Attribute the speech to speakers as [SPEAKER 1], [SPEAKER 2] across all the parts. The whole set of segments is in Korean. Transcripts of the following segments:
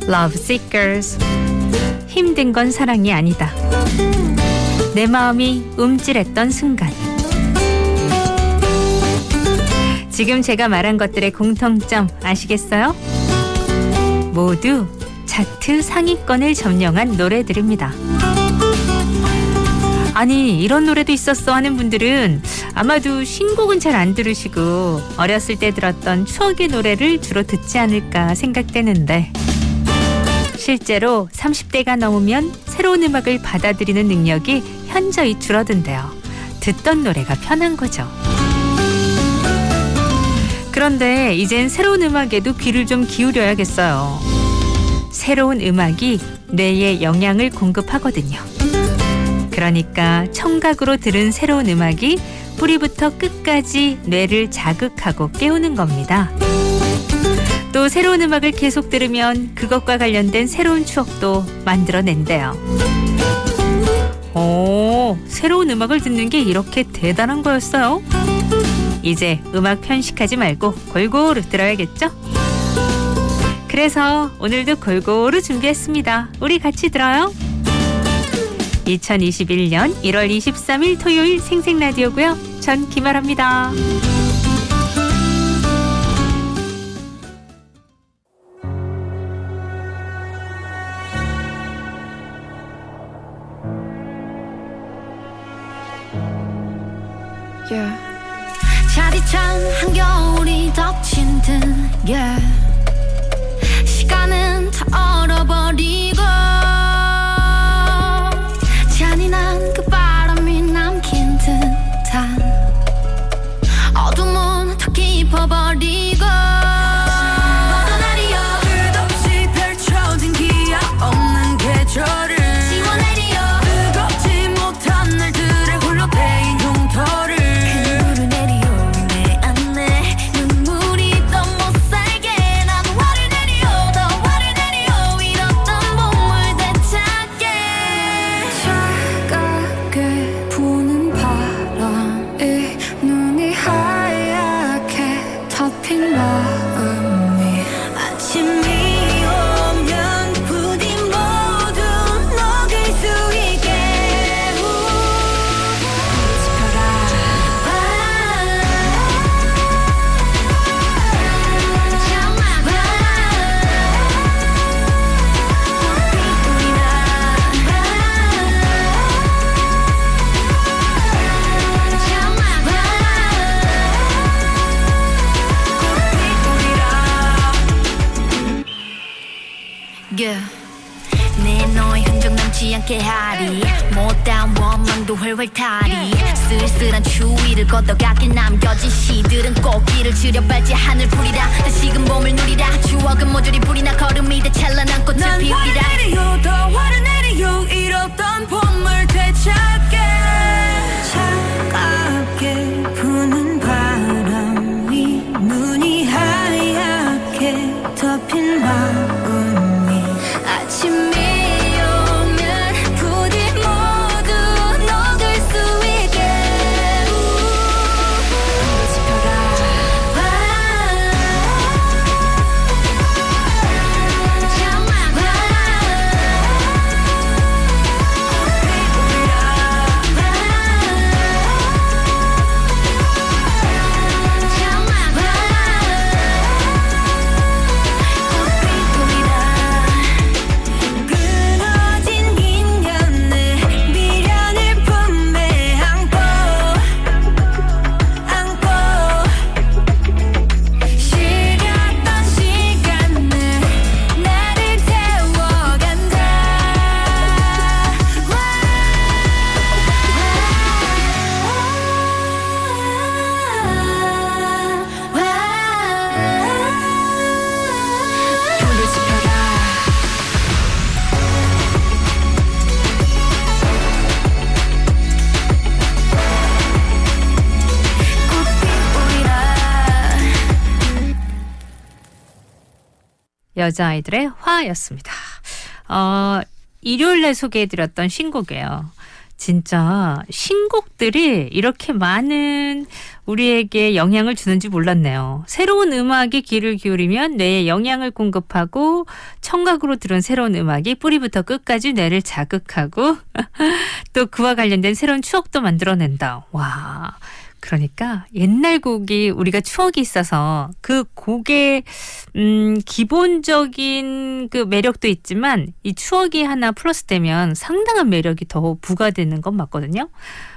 [SPEAKER 1] Love Seekers. 힘든 건 사랑이 아니다. 내 마음이 움찔했던 순간. 지금 제가 말한 것들의 공통점 아시겠어요? 모두 차트 상위권을 점령한 노래들입니다. 아니, 이런 노래도 있었어 하는 분들은 아마도 신곡은 잘 안 들으시고 어렸을 때 들었던 추억의 노래를 주로 듣지 않을까 생각되는데, 실제로 30대가 넘으면 새로운 음악을 받아들이는 능력이 현저히 줄어든대요. 듣던 노래가 편한 거죠. 그런데 이젠 새로운 음악에도 귀를 좀 기울여야겠어요. 새로운 음악이 뇌에 영향을 공급하거든요. 그러니까 청각으로 들은 새로운 음악이 뿌리부터 끝까지 뇌를 자극하고 깨우는 겁니다. 또 새로운 음악을 계속 들으면 그것과 관련된 새로운 추억도 만들어낸대요. 오, 새로운 음악을 듣는 게 이렇게 대단한 거였어요? 이제 음악 편식하지 말고 골고루 들어야겠죠? 그래서 오늘도 골고루 준비했습니다. 우리 같이 들어요. 2021년 1월 23일 토요일 생생라디오고요. 전 김아라입니다.
[SPEAKER 2] 차디찬 한겨울이 덮친 듯 시간은 다 얼어버리고 잔인한 그 바람이 남긴 듯한 어둠은 더 깊어버리고 벗어나리여 끝없이 펼쳐진 기약 없는 계절을 지워내리여 뜨겁지 못한 날들의 홀로 데인 흉터를 내 너의 흔적 남지 않게 하리 못다운 원망도 활활타리 쓸쓸한 추위를 걷어가길 남겨진 시들은 꽃길을 지려발지 하늘 풀이라 다시금 봄을 누리라 추억은 모조리 불이나 걸음이 돼 찬란한 꽃을 피우리라 난 화를 내리요 더 화를 내리요 잃었던 봄을 되찾게 차갑게 부는 바람이 눈이 하얗게 덮인 마음이 아침이 오면 부디 모두 녹을 수 있게 지펴라 정말
[SPEAKER 1] 여자아이들의 화였습니다. 일요일에 소개해드렸던 신곡이에요. 진짜 신곡들이 이렇게 많은 우리에게 영향을 주는지 몰랐네요. 새로운 음악에 귀를 기울이면 뇌에 영향을 공급하고 청각으로 들은 새로운 음악이 뿌리부터 끝까지 뇌를 자극하고 또 그와 관련된 새로운 추억도 만들어낸다. 와, 그러니까 옛날 곡이 우리가 추억이 있어서 그 곡의 기본적인 그 매력도 있지만 이 추억이 하나 플러스되면 상당한 매력이 더 부과되는 건 맞거든요.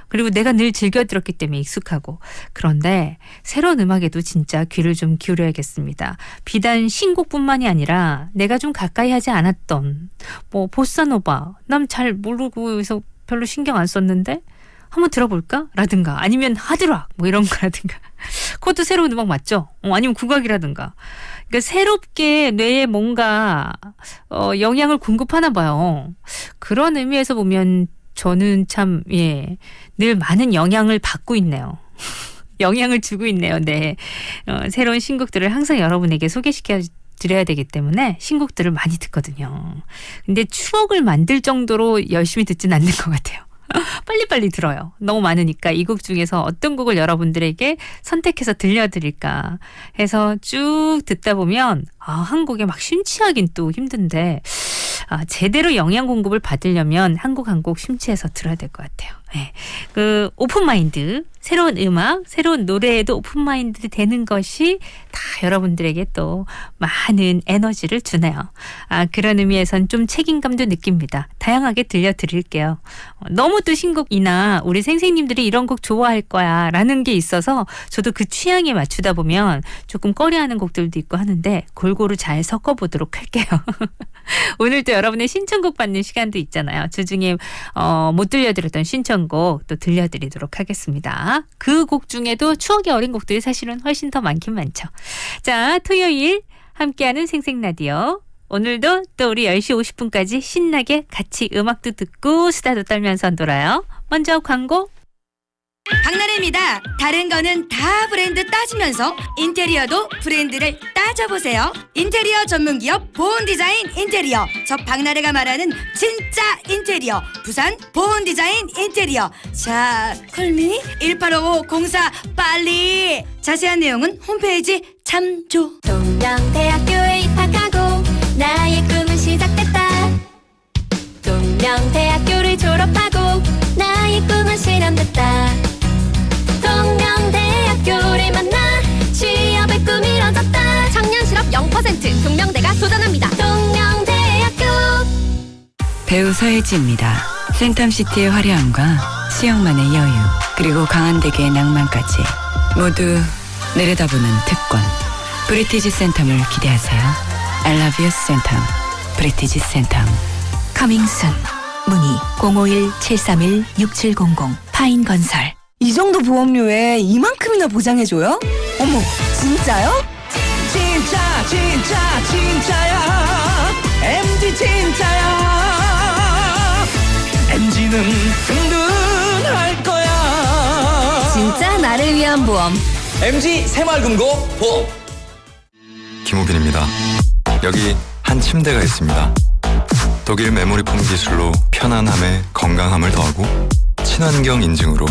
[SPEAKER 1] 그리고 내가 늘 즐겨 들었기 때문에 익숙하고. 그런데 새로운 음악에도 진짜 귀를 좀 기울여야겠습니다. 비단 신곡뿐만이 아니라 내가 좀 가까이 하지 않았던 뭐 보사노바 남 잘 모르고 해서 별로 신경 안 썼는데 한번 들어볼까? 라든가 아니면 하드락 뭐 이런 거라든가 그것도 새로운 음악 맞죠? 아니면 국악이라든가 그러니까 새롭게 뇌에 뭔가 영향을 공급하나 봐요. 그런 의미에서 보면 저는 참 늘 많은 영향을 받고 있네요. 영향을 주고 있네요. 네, 새로운 신곡들을 항상 여러분에게 소개시켜 드려야 되기 때문에 신곡들을 많이 듣거든요. 근데 추억을 만들 정도로 열심히 듣진 않는 것 같아요. 빨리빨리 들어요. 너무 많으니까 이 곡 중에서 어떤 곡을 여러분들에게 선택해서 들려드릴까 해서 쭉 듣다 보면 한 곡에 막 심취하긴 또 힘든데 제대로 영양 공급을 받으려면 한 곡 한 곡 심취해서 들어야 될 것 같아요. 네. 그 오픈마인드, 새로운 음악, 새로운 노래에도 오픈마인드 되는 것이 다 여러분들에게 또 많은 에너지를 주네요. 그런 의미에선 좀 책임감도 느낍니다. 다양하게 들려드릴게요. 너무 또 신곡이나 우리 선생님들이 이런 곡 좋아할 거야 라는 게 있어서 저도 그 취향에 맞추다 보면 조금 꺼려하는 곡들도 있고 하는데 골고루 잘 섞어보도록 할게요. 오늘 또 여러분의 신청곡 받는 시간도 있잖아요. 주중에 못 들려드렸던 신청곡 또 들려드리도록 하겠습니다. 그 곡 중에도 추억이 어린 곡들이 사실은 훨씬 더 많긴 많죠. 자, 토요일 함께하는 생생라디오. 오늘도 또 우리 10시 50분까지 신나게 같이 음악도 듣고 수다도 떨면서 놀아요. 먼저 광고.
[SPEAKER 3] 박나래입니다. 다른 거는 다 브랜드 따지면서 인테리어도 브랜드를 따져보세요. 인테리어 전문기업 보온디자인 인테리어. 저 박나래가 말하는 진짜 인테리어. 부산 보온디자인 인테리어. 자, 콜미 185504 빨리. 자세한 내용은 홈페이지 참조.
[SPEAKER 2] 동명대학교에 입학하고 나의 꿈은 시작됐다. 동명대학교를 졸업하고 나의 꿈은 실현됐다. 동명대학교를 만나 취업의 꿈이 이뤄졌다. 청년 실업 0% 동명대가 도전합니다. 동명대학교.
[SPEAKER 4] 배우 서예지입니다. 센텀시티의 화려함과 수영만의 여유 그리고 강한대교의 낭만까지 모두 내려다보는 특권. 브리티지 센텀을 기대하세요. I love you 센텀. 브리티지 센텀.
[SPEAKER 5] 커밍순 문의 051-731-6700 파인건설.
[SPEAKER 3] 이 정도 보험료에 이만큼이나 보장해줘요? 어머, 진짜요?
[SPEAKER 6] 진짜 진짜야 MG 진짜야 MG는 든든할 거야
[SPEAKER 3] 진짜 나를 위한 보험.
[SPEAKER 6] MG 새마을금고 보험.
[SPEAKER 7] 김우빈입니다. 여기 한 침대가 있습니다. 독일 메모리폼 기술로 편안함에 건강함을 더하고 친환경 인증으로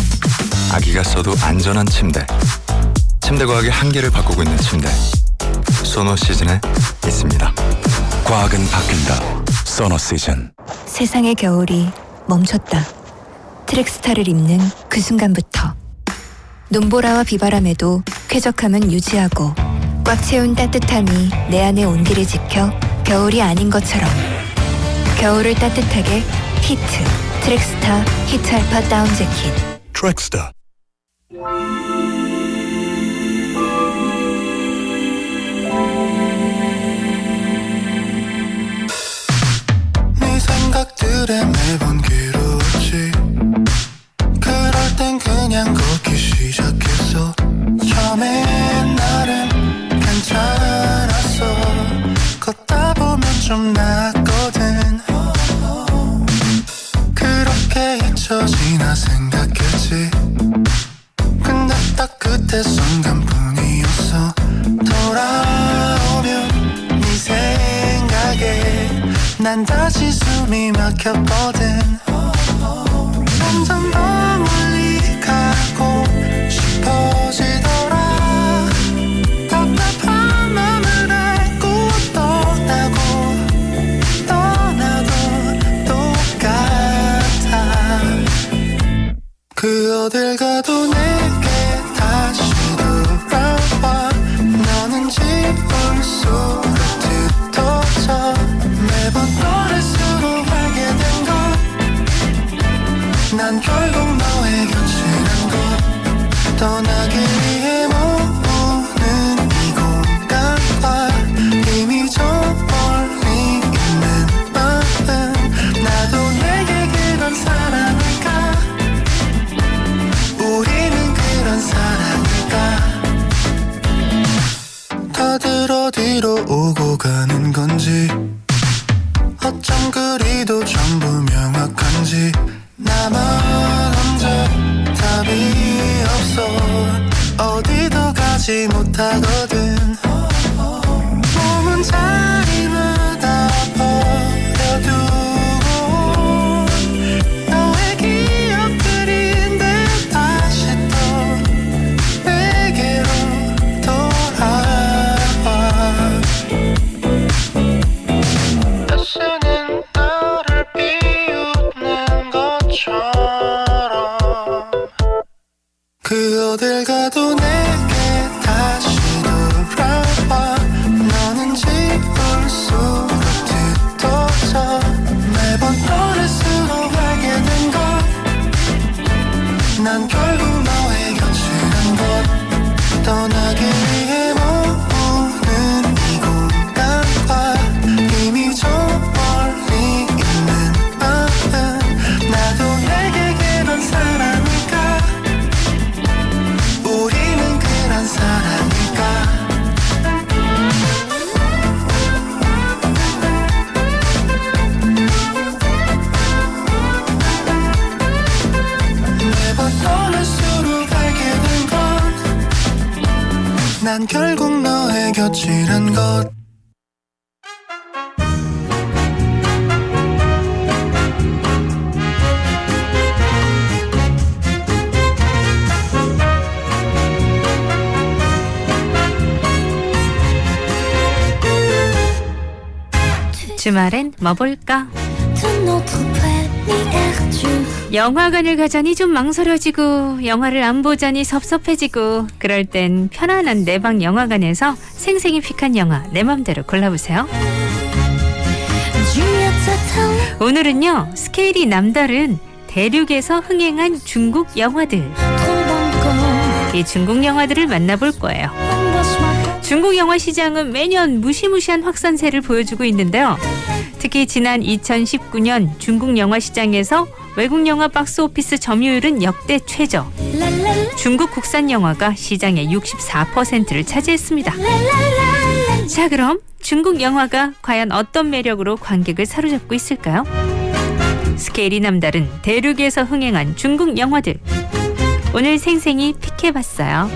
[SPEAKER 7] 아기가 써도 안전한 침대. 침대 과학의 한계를 바꾸고 있는 침대. 소노시즌에 있습니다. 과학은 바뀐다. 소노시즌.
[SPEAKER 5] 세상의 겨울이 멈췄다. 트랙스타를 입는 그 순간부터 눈보라와 비바람에도 쾌적함은 유지하고 꽉 채운 따뜻함이 내 안의 온기를 지켜 겨울이 아닌 것처럼 겨울을 따뜻하게 히트 트랙스타 히트 알파 다운 재킷.
[SPEAKER 7] 트랙스타.
[SPEAKER 8] 네 생각들에 매번 괴로웠지. 그럴 땐 그냥 걷기 시작했어. 처음엔 나름 괜찮았어. 걷다 보면 좀 낫거든. 그렇게 잊혀지나 생각했지. 근데 딱 그때 순간뿐이었어. 돌아오면 네 생각에 난 다시 숨이 막혔거든. 점점 어딜가도 내게 다시 돌아와 너는 지울 수록 뒤터져 매번 너를 알게 된 것 난 결국 너의 곁이란 것 떠나기 위해 머무는 이 공간과 이미 저 멀리 있는 마음 나도 내게 그런 사람일까 우리는 그런 사람일까 다들 어디로 오고 가는 건지 어쩜 그리도 전부 명확한지 나만 혼자 답이 없어 어디도 가지 못하거든 몸은 자리마다 버려두고 너의 기억들인데 다시 또 내게로 돌아와 다시는 나를 비웃는 것처럼 그 어딜 가도 내게 다시 돌아와 너는 지울 수록 뒤터져 매번 어릴수록 알게 된 것 난 결국 너의 곁이란 것 떠나기 위해 머무는 이 공간과 이미 저 멀리 있는 마음 나도 내게 그런 사람일까 우리는 그런 사람일까 매번 떠날수록 알게 된 건 난 결국 너의 곁이란 것
[SPEAKER 1] 주말엔 뭐 볼까?
[SPEAKER 2] De notre première jour
[SPEAKER 1] 영화관을 가자니 좀 망설여지고 영화를 안 보자니 섭섭해지고 그럴 땐 편안한 내방 영화관에서 생생히 픽한 영화 내 맘대로 골라보세요. 오늘은요 스케일이 남다른 대륙에서 흥행한 중국 영화들 이 중국 영화들을 만나볼 거예요. 중국 영화 시장은 매년 무시무시한 확산세를 보여주고 있는데요. 특히 지난 2019년 중국 영화 시장에서 외국 영화 박스오피스 점유율은 역대 최저. 중국 국산 영화가 시장의 64%를 차지했습니다. 자, 그럼 중국 영화가 과연 어떤 매력으로 관객을 사로잡고 있을까요? 스케일이 남다른 대륙에서 흥행한 중국 영화들. 오늘 생생히 픽해봤어요.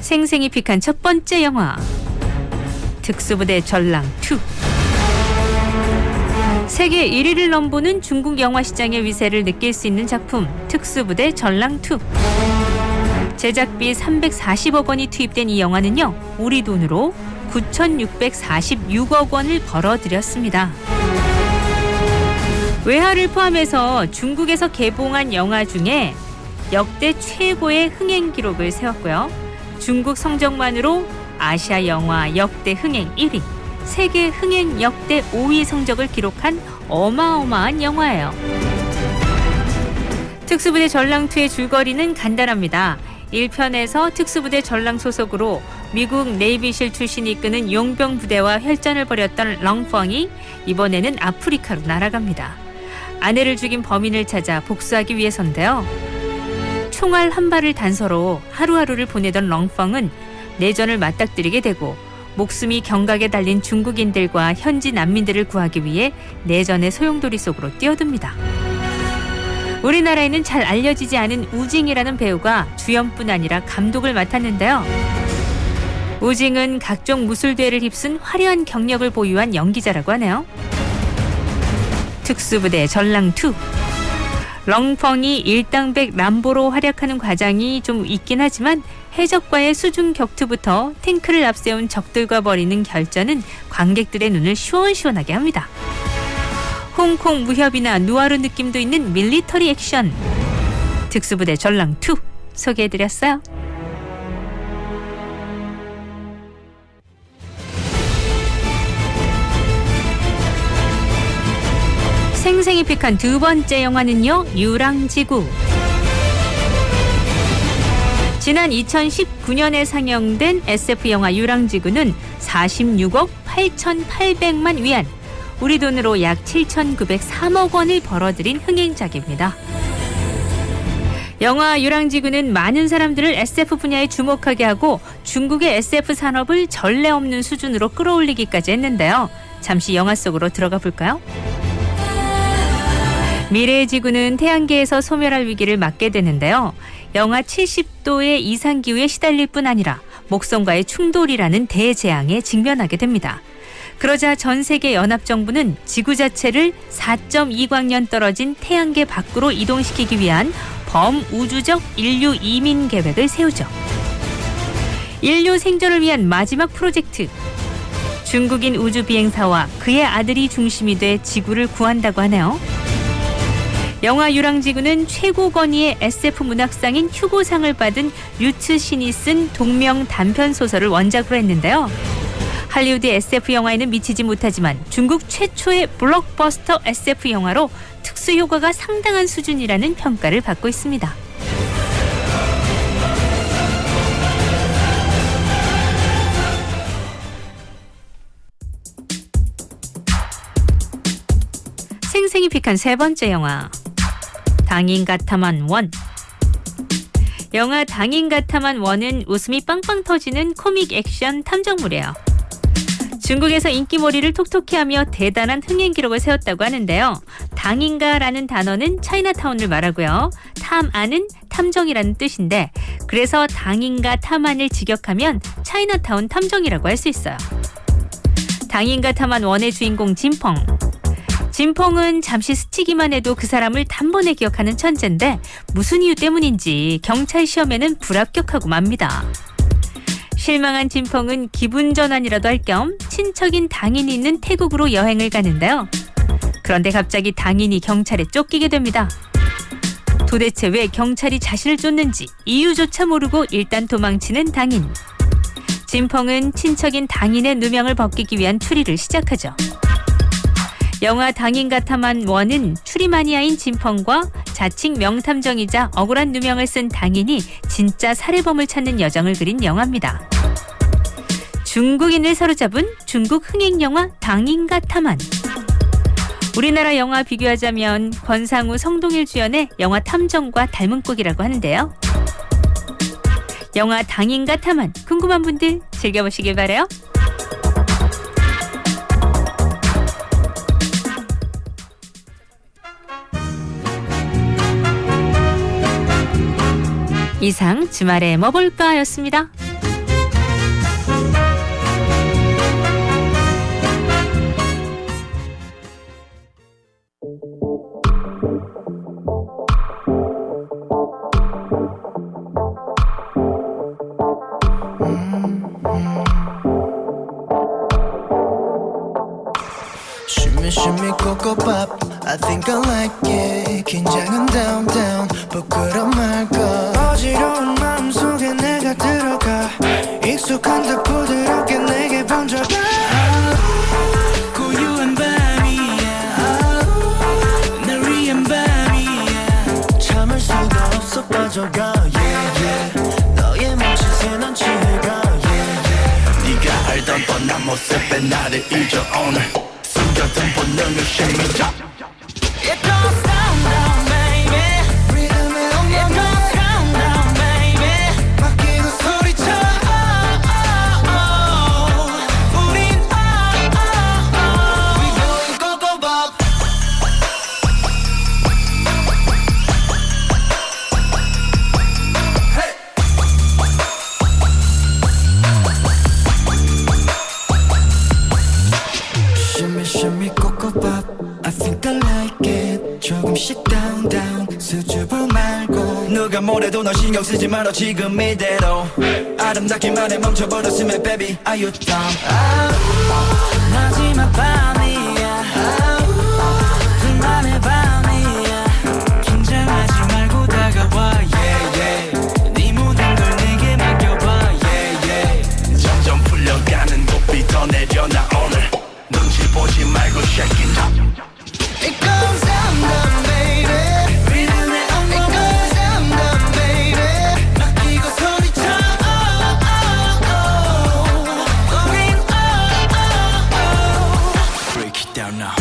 [SPEAKER 1] 생생히 픽한 첫 번째 영화 특수부대 전랑2 세계 1위를 넘보는 중국 영화 시장의 위세를 느낄 수 있는 작품 특수부대 전랑2 제작비 340억 원이 투입된 이 영화는요 우리 돈으로 9,646억 원을 벌어들였습니다. 외화를 포함해서 중국에서 개봉한 영화 중에 역대 최고의 흥행 기록을 세웠고요. 중국 성적만으로 아시아 영화 역대 흥행 1위, 세계 흥행 역대 5위 성적을 기록한 어마어마한 영화예요. 특수부대 전랑2의 줄거리는 간단합니다. 1편에서 특수부대 전랑 소속으로 미국 네이비실 출신이 이끄는 용병 부대와 혈전을 벌였던 렁펑이 이번에는 아프리카로 날아갑니다. 아내를 죽인 범인을 찾아 복수하기 위해서인데요. 총알 한 발을 단서로 하루하루를 보내던 렁펑은 내전을 맞닥뜨리게 되고 목숨이 경각에 달린 중국인들과 현지 난민들을 구하기 위해 내전의 소용돌이 속으로 뛰어듭니다. 우리나라에는 잘 알려지지 않은 우징이라는 배우가 주연뿐 아니라 감독을 맡았는데요. 우징은 각종 무술대를 휩쓴 화려한 경력을 보유한 연기자라고 하네요. 특수부대 전랑2 렁펑이 일당백 람보로 활약하는 과정이 좀 있긴 하지만 해적과의 수중 격투부터 탱크를 앞세운 적들과 벌이는 결전은 관객들의 눈을 시원시원하게 합니다. 홍콩 무협이나 누아르 느낌도 있는 밀리터리 액션 특수부대 전랑2 소개해드렸어요. 생생히 픽한 두 번째 영화는요, 유랑지구. 지난 2019년에 상영된 SF 영화 유랑지구는 46억 8,800만 위안, 우리 돈으로 약 7,903억 원을 벌어들인 흥행작입니다. 영화 유랑지구는 많은 사람들을 SF 분야에 주목하게 하고 중국의 SF 산업을 전례 없는 수준으로 끌어올리기까지 했는데요. 잠시 영화 속으로 들어가 볼까요? 미래의 지구는 태양계에서 소멸할 위기를 맞게 되는데요. 영하 70도의 이상기후에 시달릴 뿐 아니라 목성과의 충돌이라는 대재앙에 직면하게 됩니다. 그러자 전 세계 연합정부는 지구 자체를 4.2광년 떨어진 태양계 밖으로 이동시키기 위한 범우주적 인류 이민 계획을 세우죠. 인류 생존을 위한 마지막 프로젝트. 중국인 우주 비행사와 그의 아들이 중심이 돼 지구를 구한다고 하네요. 영화 유랑지구는 최고 권위의 SF 문학상인 휴고상을 받은 류츠 신이 쓴 동명 단편 소설을 원작으로 했는데요. 할리우드 SF 영화에는 미치지 못하지만 중국 최초의 블록버스터 SF 영화로 특수 효과가 상당한 수준이라는 평가를 받고 있습니다. 생생히 픽한 세 번째 영화, 당인가타만 1. 영화 당인가타만 1은 웃음이 빵빵 터지는 코믹 액션 탐정물이에요. 중국에서 인기몰이를 톡톡히 하며 대단한 흥행 기록을 세웠다고 하는데요. 당인가라는 단어는 차이나타운을 말하고요. 탐안은 탐정이라는 뜻인데, 그래서 당인가 탐안을 직역하면 차이나타운 탐정이라고 할 수 있어요. 당인가타만 1의 주인공 진펑. 진펑은 잠시 스치기만 해도 그 사람을 단번에 기억하는 천재인데 무슨 이유 때문인지 경찰 시험에는 불합격하고 맙니다. 실망한 진펑은 기분 전환이라도 할 겸 친척인 당인이 있는 태국으로 여행을 가는데요. 그런데 갑자기 당인이 경찰에 쫓기게 됩니다. 도대체 왜 경찰이 자신을 쫓는지 이유조차 모르고 일단 도망치는 당인. 진펑은 친척인 당인의 누명을 벗기기 위한 추리를 시작하죠. 영화 당인가타만 1은 추리 마니아인 진펑과 자칭 명탐정이자 억울한 누명을 쓴 당인이 진짜 살해범을 찾는 여정을 그린 영화입니다. 중국인을 사로잡은 중국 흥행영화 당인가타만. 우리나라 영화 비교하자면 권상우, 성동일 주연의 영화 탐정과 닮은 꼴이라고 하는데요. 영화 당인가타만 궁금한 분들 즐겨보시길 바라요. 이상 주말에 뭐 볼까 였습니다.
[SPEAKER 8] Shimmy shimmy cocoa pop I think I like it 긴장은 down down 부끄러워 말고 어지러운 마음속에 내가 들어가 익숙한 듯 부드럽게 내게 번져가 고요한 밤이야 날 위한 밤이야 참을 수가 없어 빠져가 yeah yeah 너의 몸짓에 난 취해가 yeah yeah 네가 알던 뻔한 모습에 나를 잊어 오늘 숨겨둔 본능을 심리자 It goes down down baby Rhythm에 엉망해 It goes down down baby 바뀌고 소리쳐 oh, oh, oh. 우린 oh, oh, oh. We going go bop Hey Shimmy shimmy cocoa pop I think I like it 조금씩 down down 수줍어 말고 너 누가 뭐래도 너 신경 쓰지 말아 지금 이대로 아름답기만 해 멈춰버렸으면 baby are you dumb 마지막 밤이야 둘만의 밤이야 긴장하지 말고 다가와 yeah yeah 네 모든 걸 내게 맡겨봐 yeah yeah 점점 풀려가는 높이 더 내려놔 오늘 눈치 보지 말고 shake it up It goes down down baby 리듬에 엉망 It goes down down baby 맡기고 소리쳐 Going Break it down now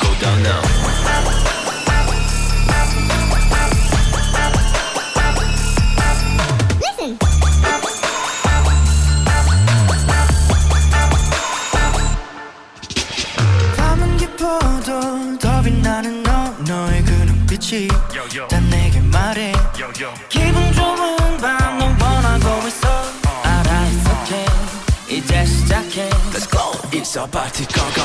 [SPEAKER 8] Go down now 밤은 깊어도 더 빛나는 너의 그 눈빛이 다 내게 말해 기분 좋은 밤 넌 원하고 있어 알아 it's okay 이제 시작해 Let's go It's about to go go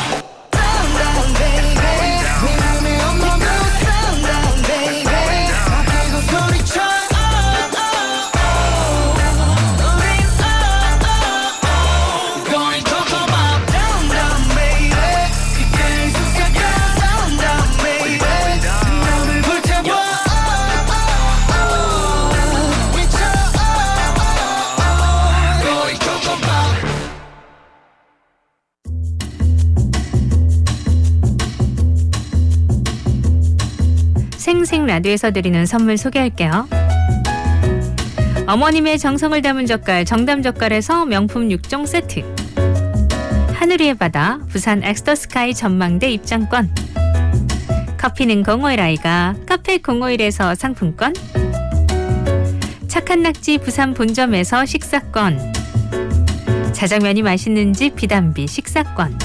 [SPEAKER 8] Down down baby 리듬이 엉망으로 Down down baby 맡기고 소리쳐 Going go go pop Down down baby 그게 속삭여 Down down baby 너를 불태워 미쳐 Going go go pop
[SPEAKER 1] 생생 라디오에서 드리는 선물 소개할게요. 어머님의 정성을 담은 젓갈 정담 젓갈에서 명품 6종 세트, 하늘 위의 바다 부산 엑스터스카이 전망대 입장권, 커피는 051아이가 카페 051에서 상품권, 착한 낙지 부산 본점에서 식사권, 자장면이 맛있는 집 비단비 식사권,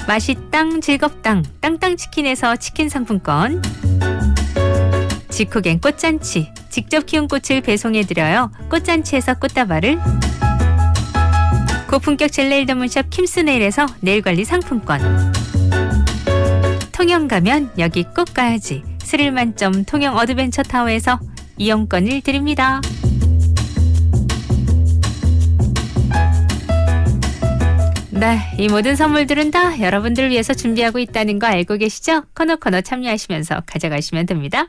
[SPEAKER 1] 맛있당 즐겁당 땅땅치킨에서 치킨 상품권, 지코겐 꽃잔치 직접 키운 꽃을 배송해드려요 꽃잔치에서 꽃다발을, 고품격 젤네일 전문샵 킴스네일에서 네일관리 상품권, 통영 가면 여기 꼭 가야지 스릴 만점 통영 어드벤처 타워에서 이용권을 드립니다. 네, 이 모든 선물들은 다 여러분들을 위해서 준비하고 있다는 거 알고 계시죠? 코너 참여하시면서 가져가시면 됩니다.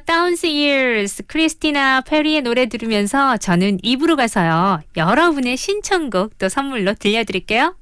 [SPEAKER 1] Thousand Years 크리스티나 페리의 노래 들으면서 저는 입으로 가서요 여러분의 신청곡 또 선물로 들려드릴게요.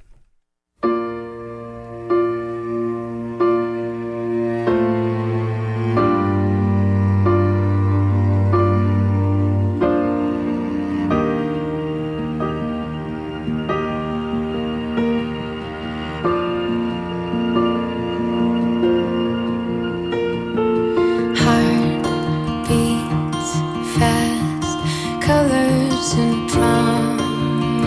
[SPEAKER 9] Colors and promises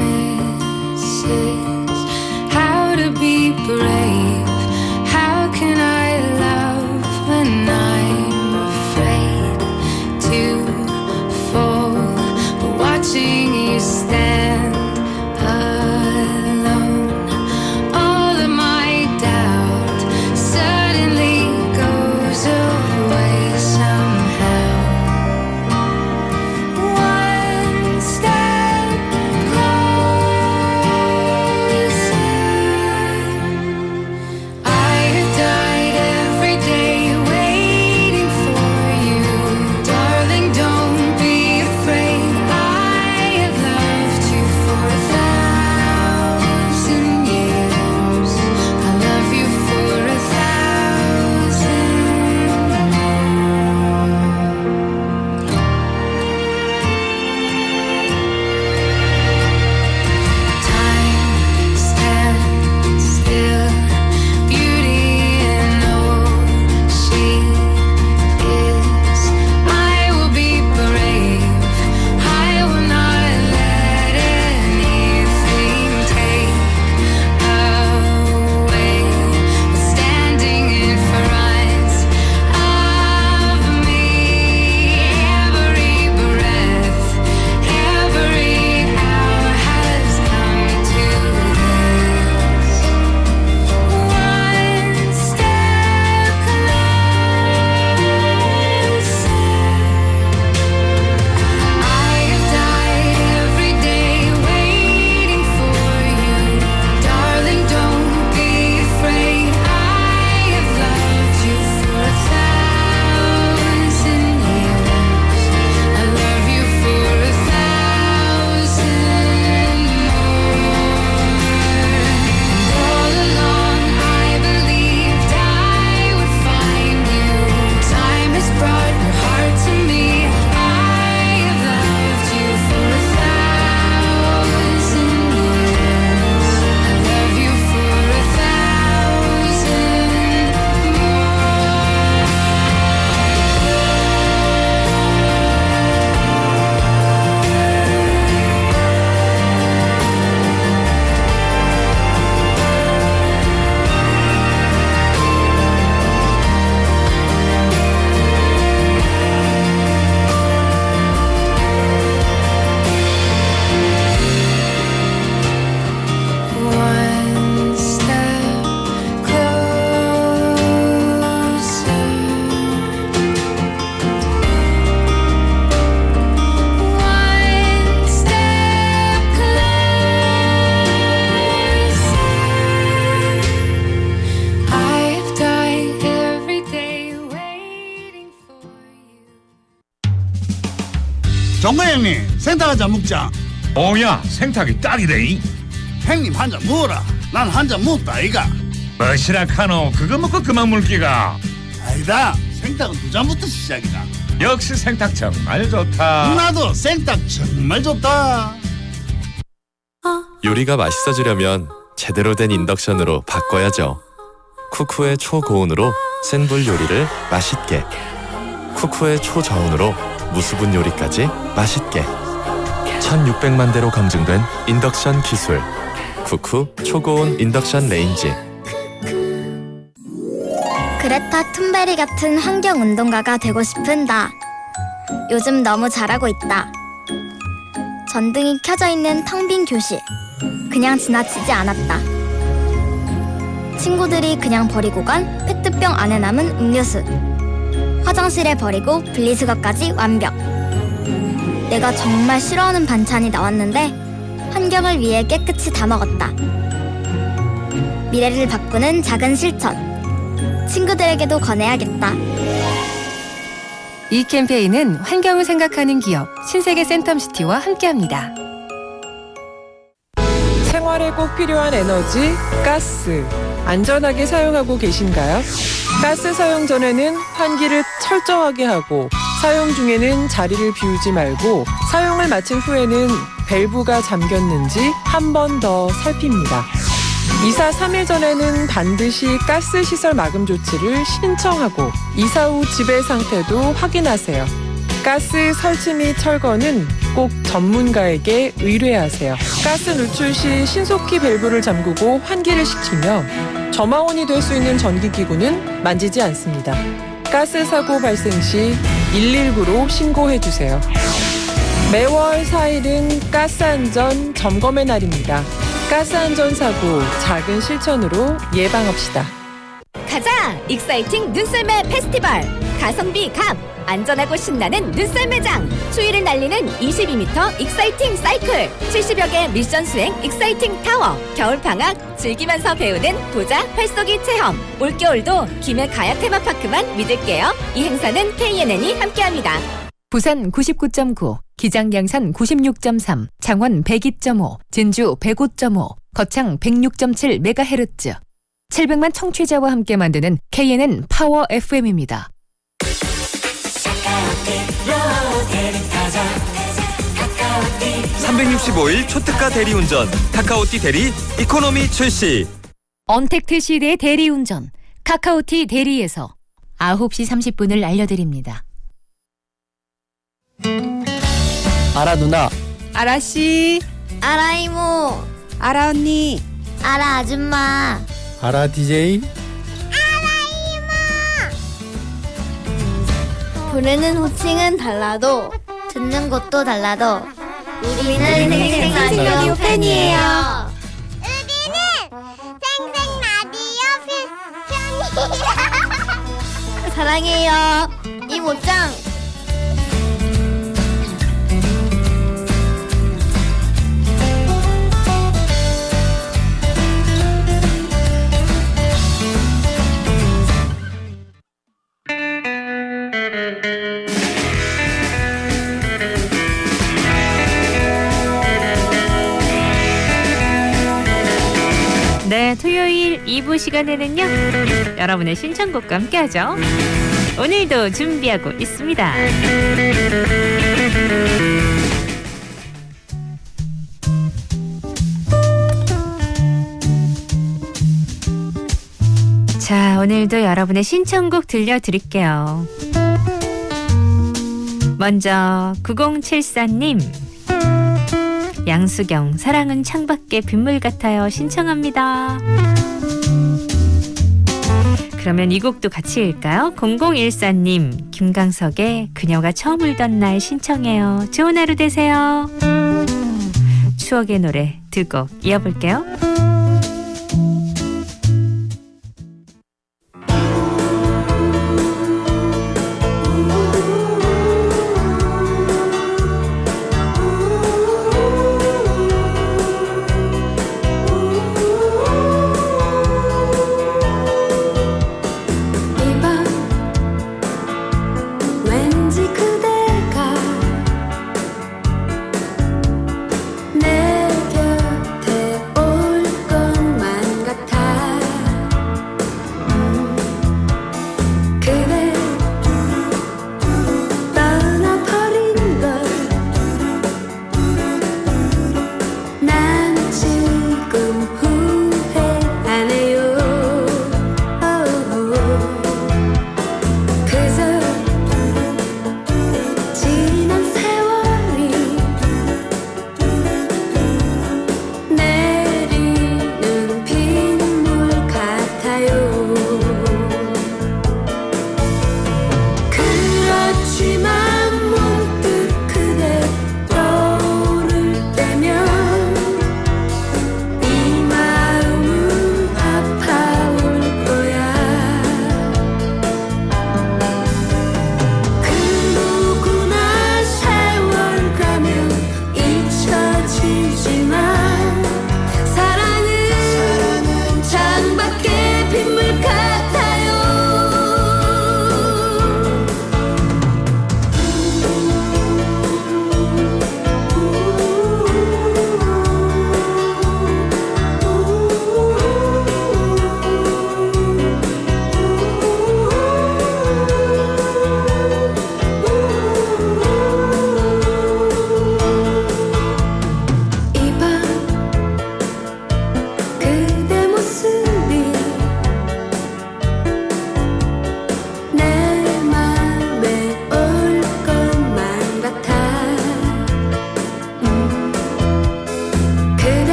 [SPEAKER 9] 종거 형님 생닭 한잔 먹자.
[SPEAKER 10] 오야 생탁이 딱이래.
[SPEAKER 9] 형님 한 잔 먹어라. 난 한 잔 먹었다 아이가.
[SPEAKER 10] 뭐시라 카노 그거 먹고 그만 물기가.
[SPEAKER 9] 아니다. 생닭은 두 잔부터 시작이다.
[SPEAKER 10] 역시 생탁 정말 좋다.
[SPEAKER 9] 나도 생닭 정말 좋다.
[SPEAKER 11] 요리가 맛있어지려면 제대로 된 인덕션으로 바꿔야죠. 쿠쿠의 초고온으로 센 불 요리를 맛있게, 쿠쿠의 초저온으로 무수분 요리까지 맛있게. 1600만 대로 검증된 인덕션 기술, 쿠쿠 초고온 인덕션 레인지.
[SPEAKER 12] 그레타 툰베리 같은 환경운동가가 되고 싶은 나. 요즘 너무 잘하고 있다. 전등이 켜져 있는 텅 빈 교실. 그냥 지나치지 않았다. 친구들이 그냥 버리고 간 페트병 안에 남은 음료수. 화장실에 버리고 분리수거까지 완벽. 내가 정말 싫어하는 반찬이 나왔는데 환경을 위해 깨끗이 다 먹었다. 미래를 바꾸는 작은 실천. 친구들에게도 권해야겠다.
[SPEAKER 3] 이 캠페인은 환경을 생각하는 기업 신세계 센텀시티와 함께합니다.
[SPEAKER 13] 생활에 꼭 필요한 에너지, 가스. 안전하게 사용하고 계신가요? 가스 사용 전에는 환기를 철저하게 하고 사용 중에는 자리를 비우지 말고 사용을 마친 후에는 밸브가 잠겼는지 한 번 더 살핍니다. 이사 3일 전에는 반드시 가스 시설 마금 조치를 신청하고 이사 후 지배 상태도 확인하세요. 가스 설치 및 철거는 꼭 전문가에게 의뢰하세요. 가스 누출 시 신속히 밸브를 잠그고 환기를 시키며 저마원이 될 수 있는 전기기구는 만지지 않습니다. 가스 사고 발생 시 119로 신고해주세요. 매월 4일은 가스 안전 점검의 날입니다. 가스 안전 사고 작은 실천으로 예방합시다.
[SPEAKER 2] 가자! 익사이팅 눈썰매 페스티벌! 가성비 갑! 안전하고 신나는 눈썰매장! 추위를 날리는 22m 익사이팅 사이클! 70여 개 미션 수행 익사이팅 타워! 겨울방학 즐기면서 배우는 보자 활쏘기 체험! 올겨울도 김해 가야 테마파크만 믿을게요. 이 행사는 KNN이 함께합니다.
[SPEAKER 1] 부산 99.9, 기장 양산 96.3, 창원 102.5, 진주 105.5, 거창 106.7MHz. 700만 청취자와 함께 만드는 KNN 파워 FM입니다.
[SPEAKER 6] 365일 초특가 대리운전 카카오티 대리 이코노미 출시.
[SPEAKER 1] 언택트 시대의 대리운전 카카오티 대리에서 9시 30분을 알려드립니다.
[SPEAKER 6] 아라 누나.
[SPEAKER 3] 아라 씨,
[SPEAKER 12] 알아 이모.
[SPEAKER 3] 아라 언니,
[SPEAKER 12] 알아 아줌마.
[SPEAKER 9] 아라 DJ.
[SPEAKER 12] 부르는 호칭은 달라도 듣는 곳도 달라도 우리는 생생 라디오 팬이에요. 우리는 생생 라디오 팬이에요. 사랑해요 이모짱.
[SPEAKER 1] 네, 토요일 2부 시간에는요, 여러분의 신청곡과 함께하죠. 오늘도 준비하고 있습니다. 자, 오늘도 여러분의 신청곡 들려드릴게요. 먼저 9074님, 양수경 사랑은 창밖에 빗물 같아요 신청합니다. 그러면 이 곡도 같이 읽을까요? 0014님, 김강석의 그녀가 처음 울던 날 신청해요. 좋은 하루 되세요. 추억의 노래 두 곡 이어볼게요.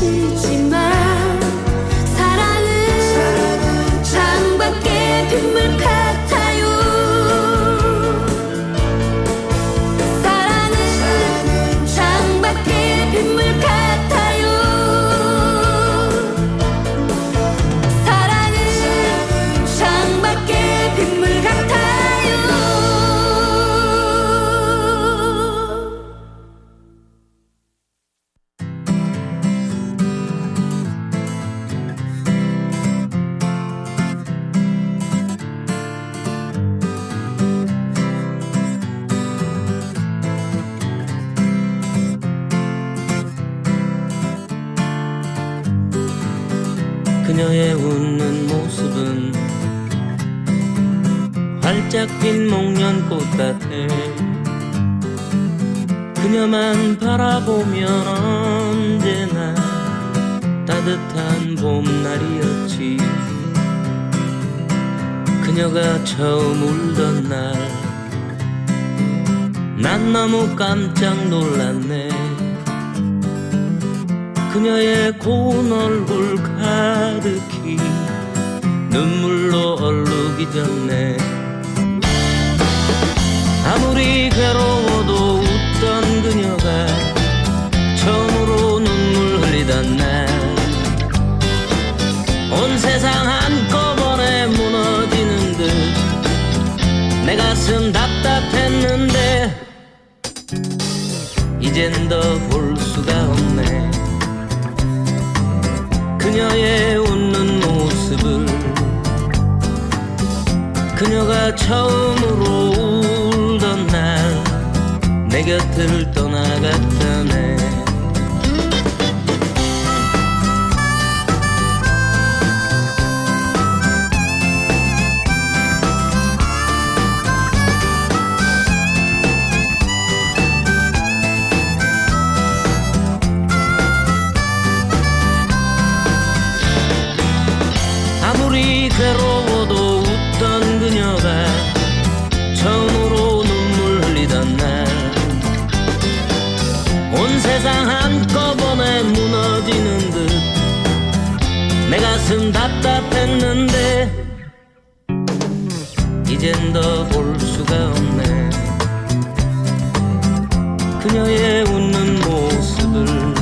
[SPEAKER 2] 주지만 사랑은 창밖의 빗물 같아요. 사랑은 창밖의 빗물 같아요. 사랑은 창밖의 빗물 같아요.
[SPEAKER 8] 그녀의 웃는 모습은 활짝 핀 목련꽃 같아. 그녀만 바라보면 언제나 따뜻한 봄날이었지. 그녀가 처음 울던 날 난 너무 깜짝 놀랐네. 그녀의 고운 얼굴 가득히 눈물로 얼룩이 졌네. 아무리 괴로워도 웃던 그녀가 처음으로 눈물 흘리던 날 온 세상 한꺼번에 무너지는 듯 내 가슴 답답했는데 이젠 더 볼 수가 없네. 그녀의 웃는 모습을 그녀가 처음으로 울던 날 내 곁을 떠나갔다네. 아무리 괴로워도 웃던 그녀가 처음으로 눈물 흘리던 날 온 세상 한꺼번에 무너지는 듯 내 가슴 답답했는데 이젠 더 볼 수가 없네. 그녀의 웃는 모습을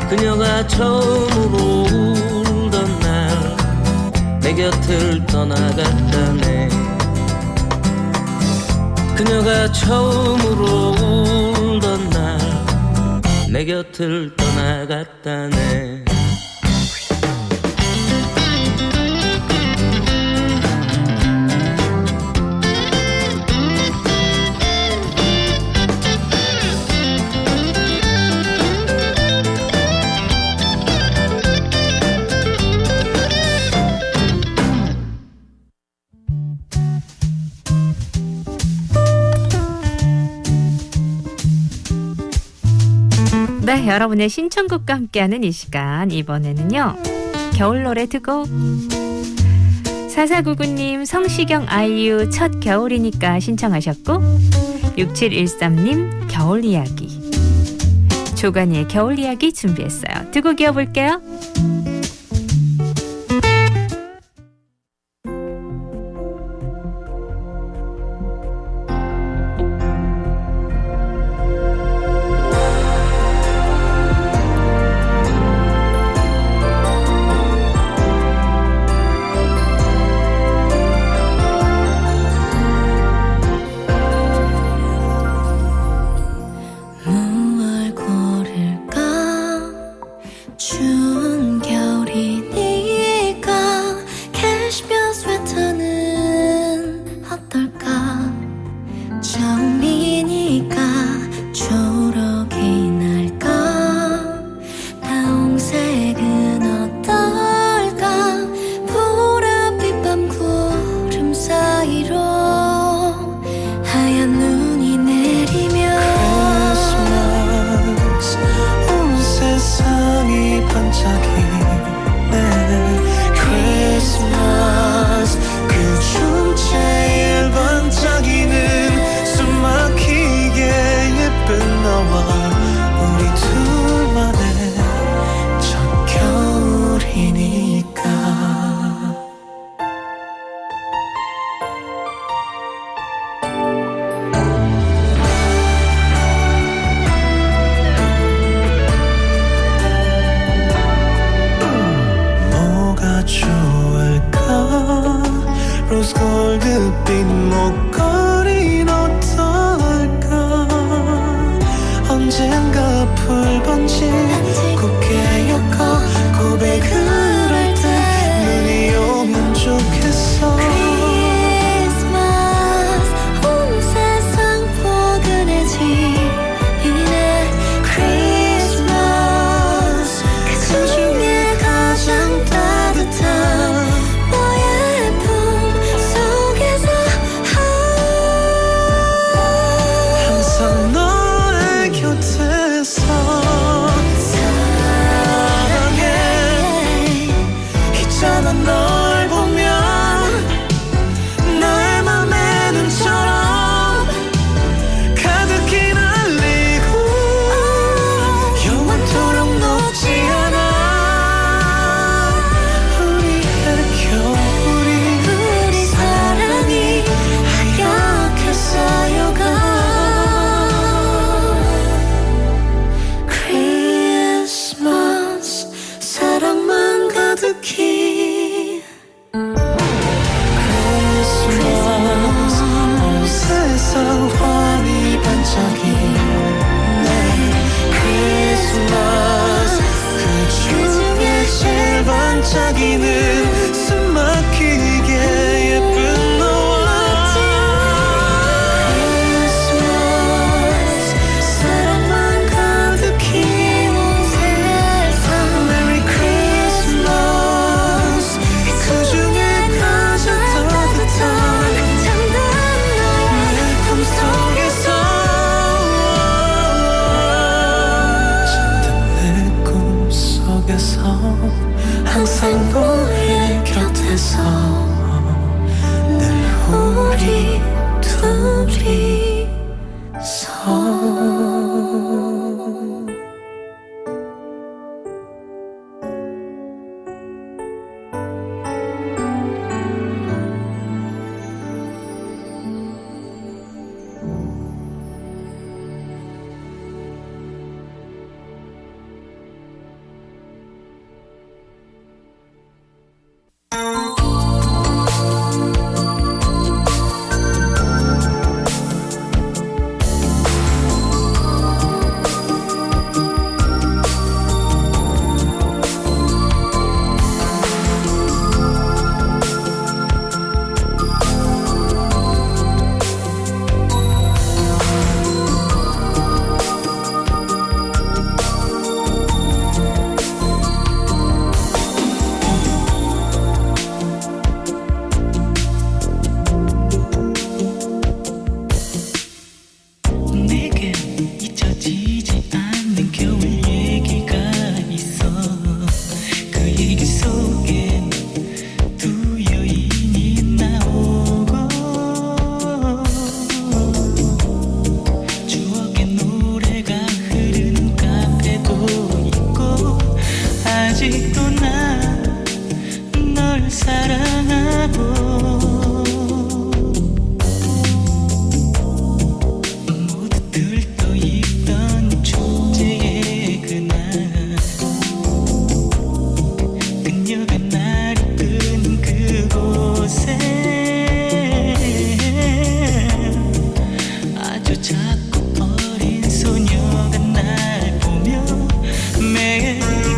[SPEAKER 8] 그녀가 처음으로 울던 날 내 곁을 떠나갔다네. 그녀가 처음으로 울던 날 내 곁을 떠나갔다네.
[SPEAKER 1] 네, 여러분의 신청곡과 함께하는 이 시간, 이번에는요 겨울 노래 두 곡. 4499님 성시경 아이유 첫 겨울이니까 신청하셨고, 6713님 겨울 이야기, 조간이의 겨울 이야기 준비했어요. 두 곡 이어볼게요.
[SPEAKER 2] 무얼 고를까? 추운 겨울이니까 캐시미어 스웨터는 어떨까? 처음이니까 초록이 날까? 다홍색은 어떨까? 보랏빛 밤 구름 사이로 하얀 눈이 내리면
[SPEAKER 8] 세상이 반짝이네. 크리스마스 그 중체에 반짝이는 숨막히게 예쁜 너와 우리 둘만의 핑크빛 목걸이는 어떨까 언젠가 풀번지 곱게 엮어 고백을 할 때 눈이 오면 좋겠어
[SPEAKER 2] 크리스마스 온 세상 포근해지네 크리스마스 그 중에 가장 따뜻한 너의 품 속에서
[SPEAKER 8] 항상 너의 곁에서 사랑해 있잖아 널 보면 나의 맘에 눈처럼 가득히 날리고 영원토록 녹지 않아 우리의 겨울이
[SPEAKER 2] 우리 사랑이 하얗게 쌓여가
[SPEAKER 8] 크리스마스 사랑만 가득히 크리스마스 온 세상 환히 반짝이네 크리스마스 그 중에 제일 반짝이는 숨 막히게 예쁜 너와 크리스마스 사랑만 가득히 온 세상 메리 크리스마스 그 중에 가장 따뜻한 내 품속에서 잠든 내 꿈속에서 항상 너의 곁에서 늘 우리 둘이서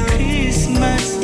[SPEAKER 8] 크리스마스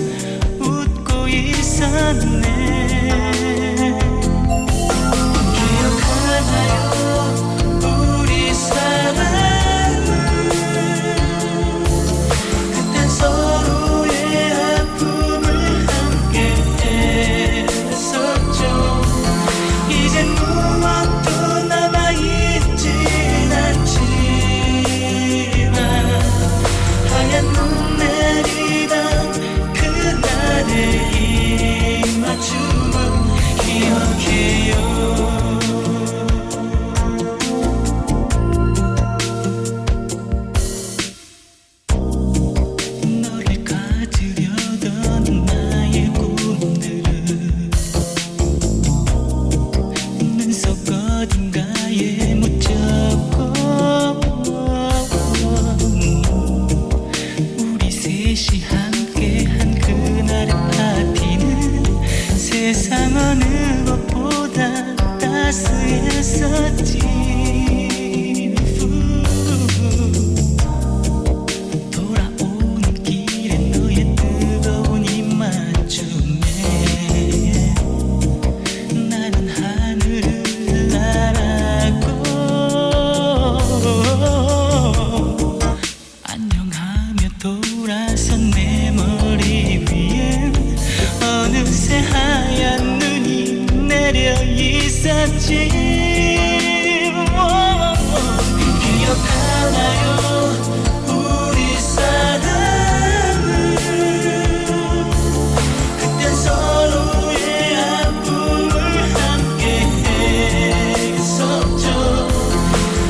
[SPEAKER 8] 바람에 돌아선 내 머리 위엔 어느새 하얀 눈이 내려 있었지. 기억하나요 우리 사랑을. 그땐 서로의 아픔을 함께 했었죠.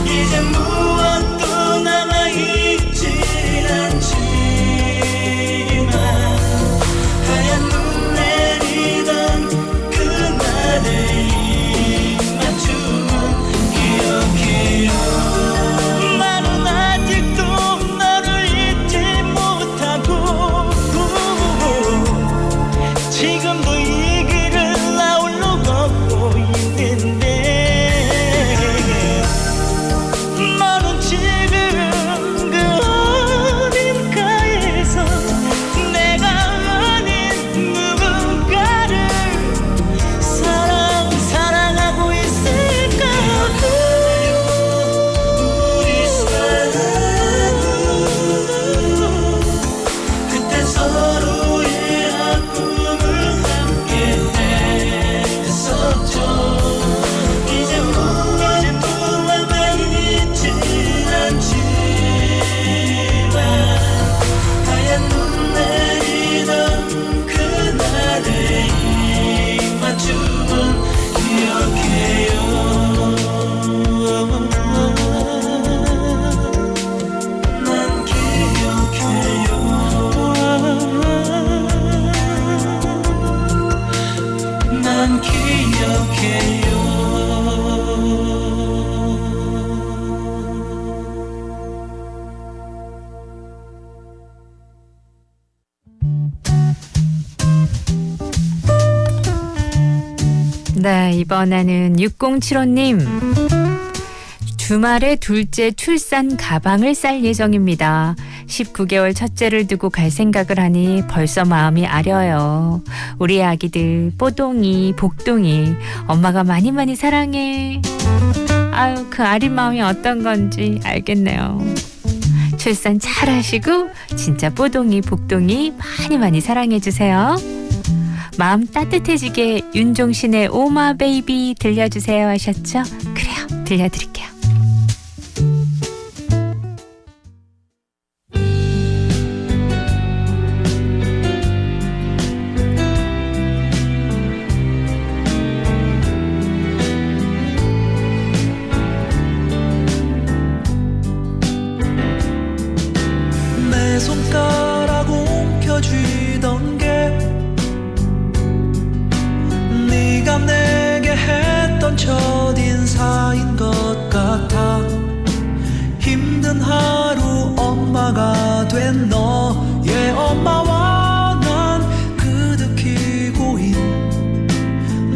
[SPEAKER 8] 이제 무엇도 남아있지 않지만 하얀 눈 내리던 그날의 입맞춤은 기억해요. 나는 아직도 너를 잊지 못하고 지금도 이 길을 나홀로 걷고 있는데 너는 지금 그 어딘가에서 내가 아닌 누군가를 사랑하고 있을까. 우리 사랑은 그때 서로의 아픔을 함께 했었죠. 이제 무엇도 남아있진 않지만 하얀 눈 내리던 그날의 입맞춤은 기억해요. 난 기억해요. 난 기억해요.
[SPEAKER 1] 네, 이번에는 6075님. 주말에 둘째 출산 가방을 쌀 예정입니다. 19개월 첫째를 두고 갈 생각을 하니 벌써 마음이 아려요. 우리 아기들 뽀동이, 복동이 엄마가 많이 많이 사랑해. 아유, 그 아린 마음이 어떤 건지 알겠네요. 출산 잘 하시고 진짜 뽀동이, 복동이 많이 많이 사랑해 주세요. 마음 따뜻해지게 윤종신의 오마 베이비 들려주세요 하셨죠? 그래요, 들려드릴게요.
[SPEAKER 8] 내 손가락 움켜쥐던 게 네가 내게 했던 첫인사인 것 같아. 힘든 하루 엄마가 된 너의 엄마와 난 그득히 고인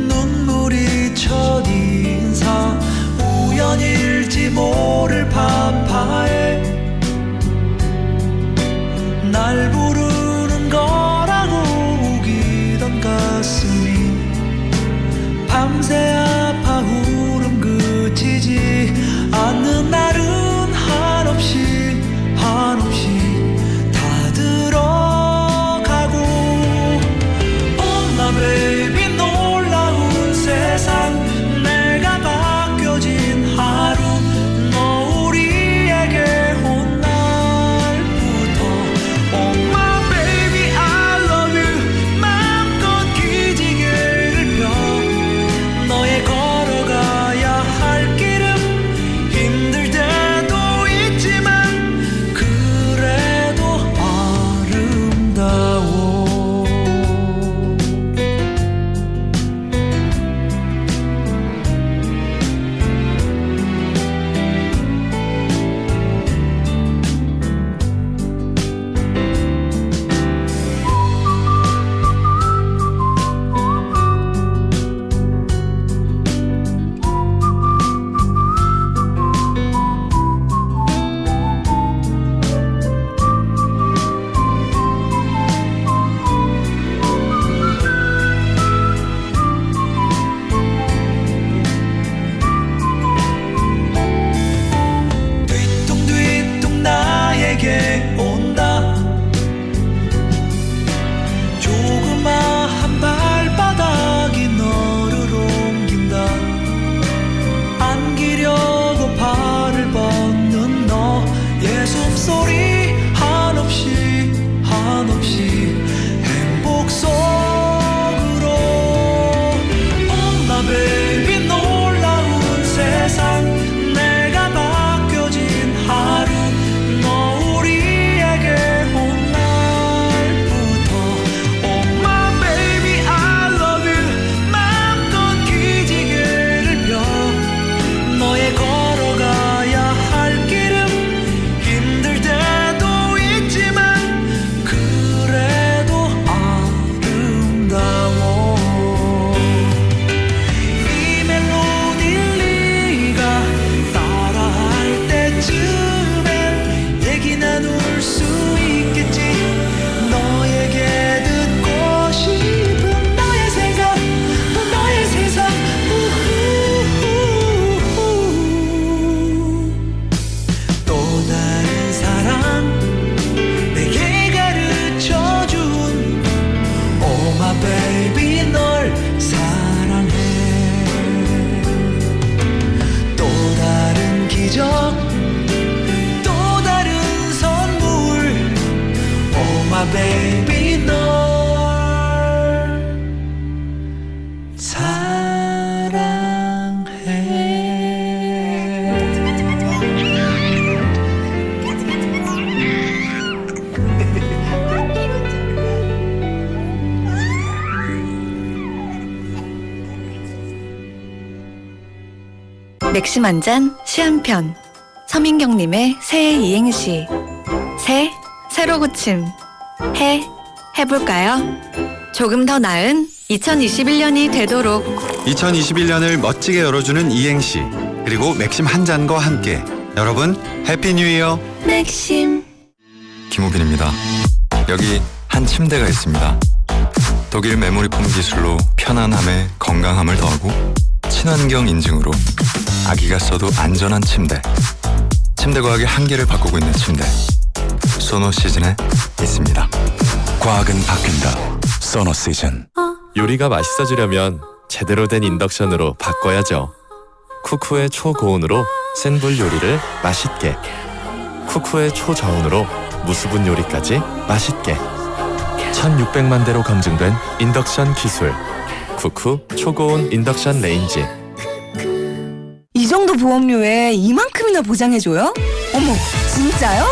[SPEAKER 8] 눈물이 첫인사. 우연일지 모를 파파에 날 부르는 거라고 우기던 가슴이 밤새 아파 울음 그치지 않는 날은 한없이 다 들어가고. 엄마 베이비 놀라운 세상 내가 바뀌어진 하루. 너 우리에게 온 날부터 엄마 baby 널
[SPEAKER 5] 맥심 한 잔, 시 한 편. 서민경님의 새해 이행시. 새로 고침. 해볼까요? 조금 더 나은 2021년이 되도록.
[SPEAKER 7] 2021년을 멋지게 열어주는 이행시 그리고 맥심 한 잔과 함께 여러분 해피 뉴 이어.
[SPEAKER 5] 맥심.
[SPEAKER 7] 김우빈입니다. 여기 한 침대가 있습니다. 독일 메모리 폼 기술로 편안함에 건강함을 더하고 친환경 인증으로 아기가 써도 안전한 침대. 침대 과학의 한계를 바꾸고 있는 침대. 소노 시즌에 있습니다. 과학은 바뀐다. 소노 시즌.
[SPEAKER 11] 요리가 맛있어지려면 제대로 된 인덕션으로 바꿔야죠. 쿠쿠의 초고온으로 센 불 요리를 맛있게. 쿠쿠의 초저온으로 무수분 요리까지 맛있게. 1600만 대로 검증된 인덕션 기술. 쿠쿠 초고온 인덕션 레인지.
[SPEAKER 3] 이 정도 보험료에 이만큼이나 보장해줘요? 어머, 진짜요?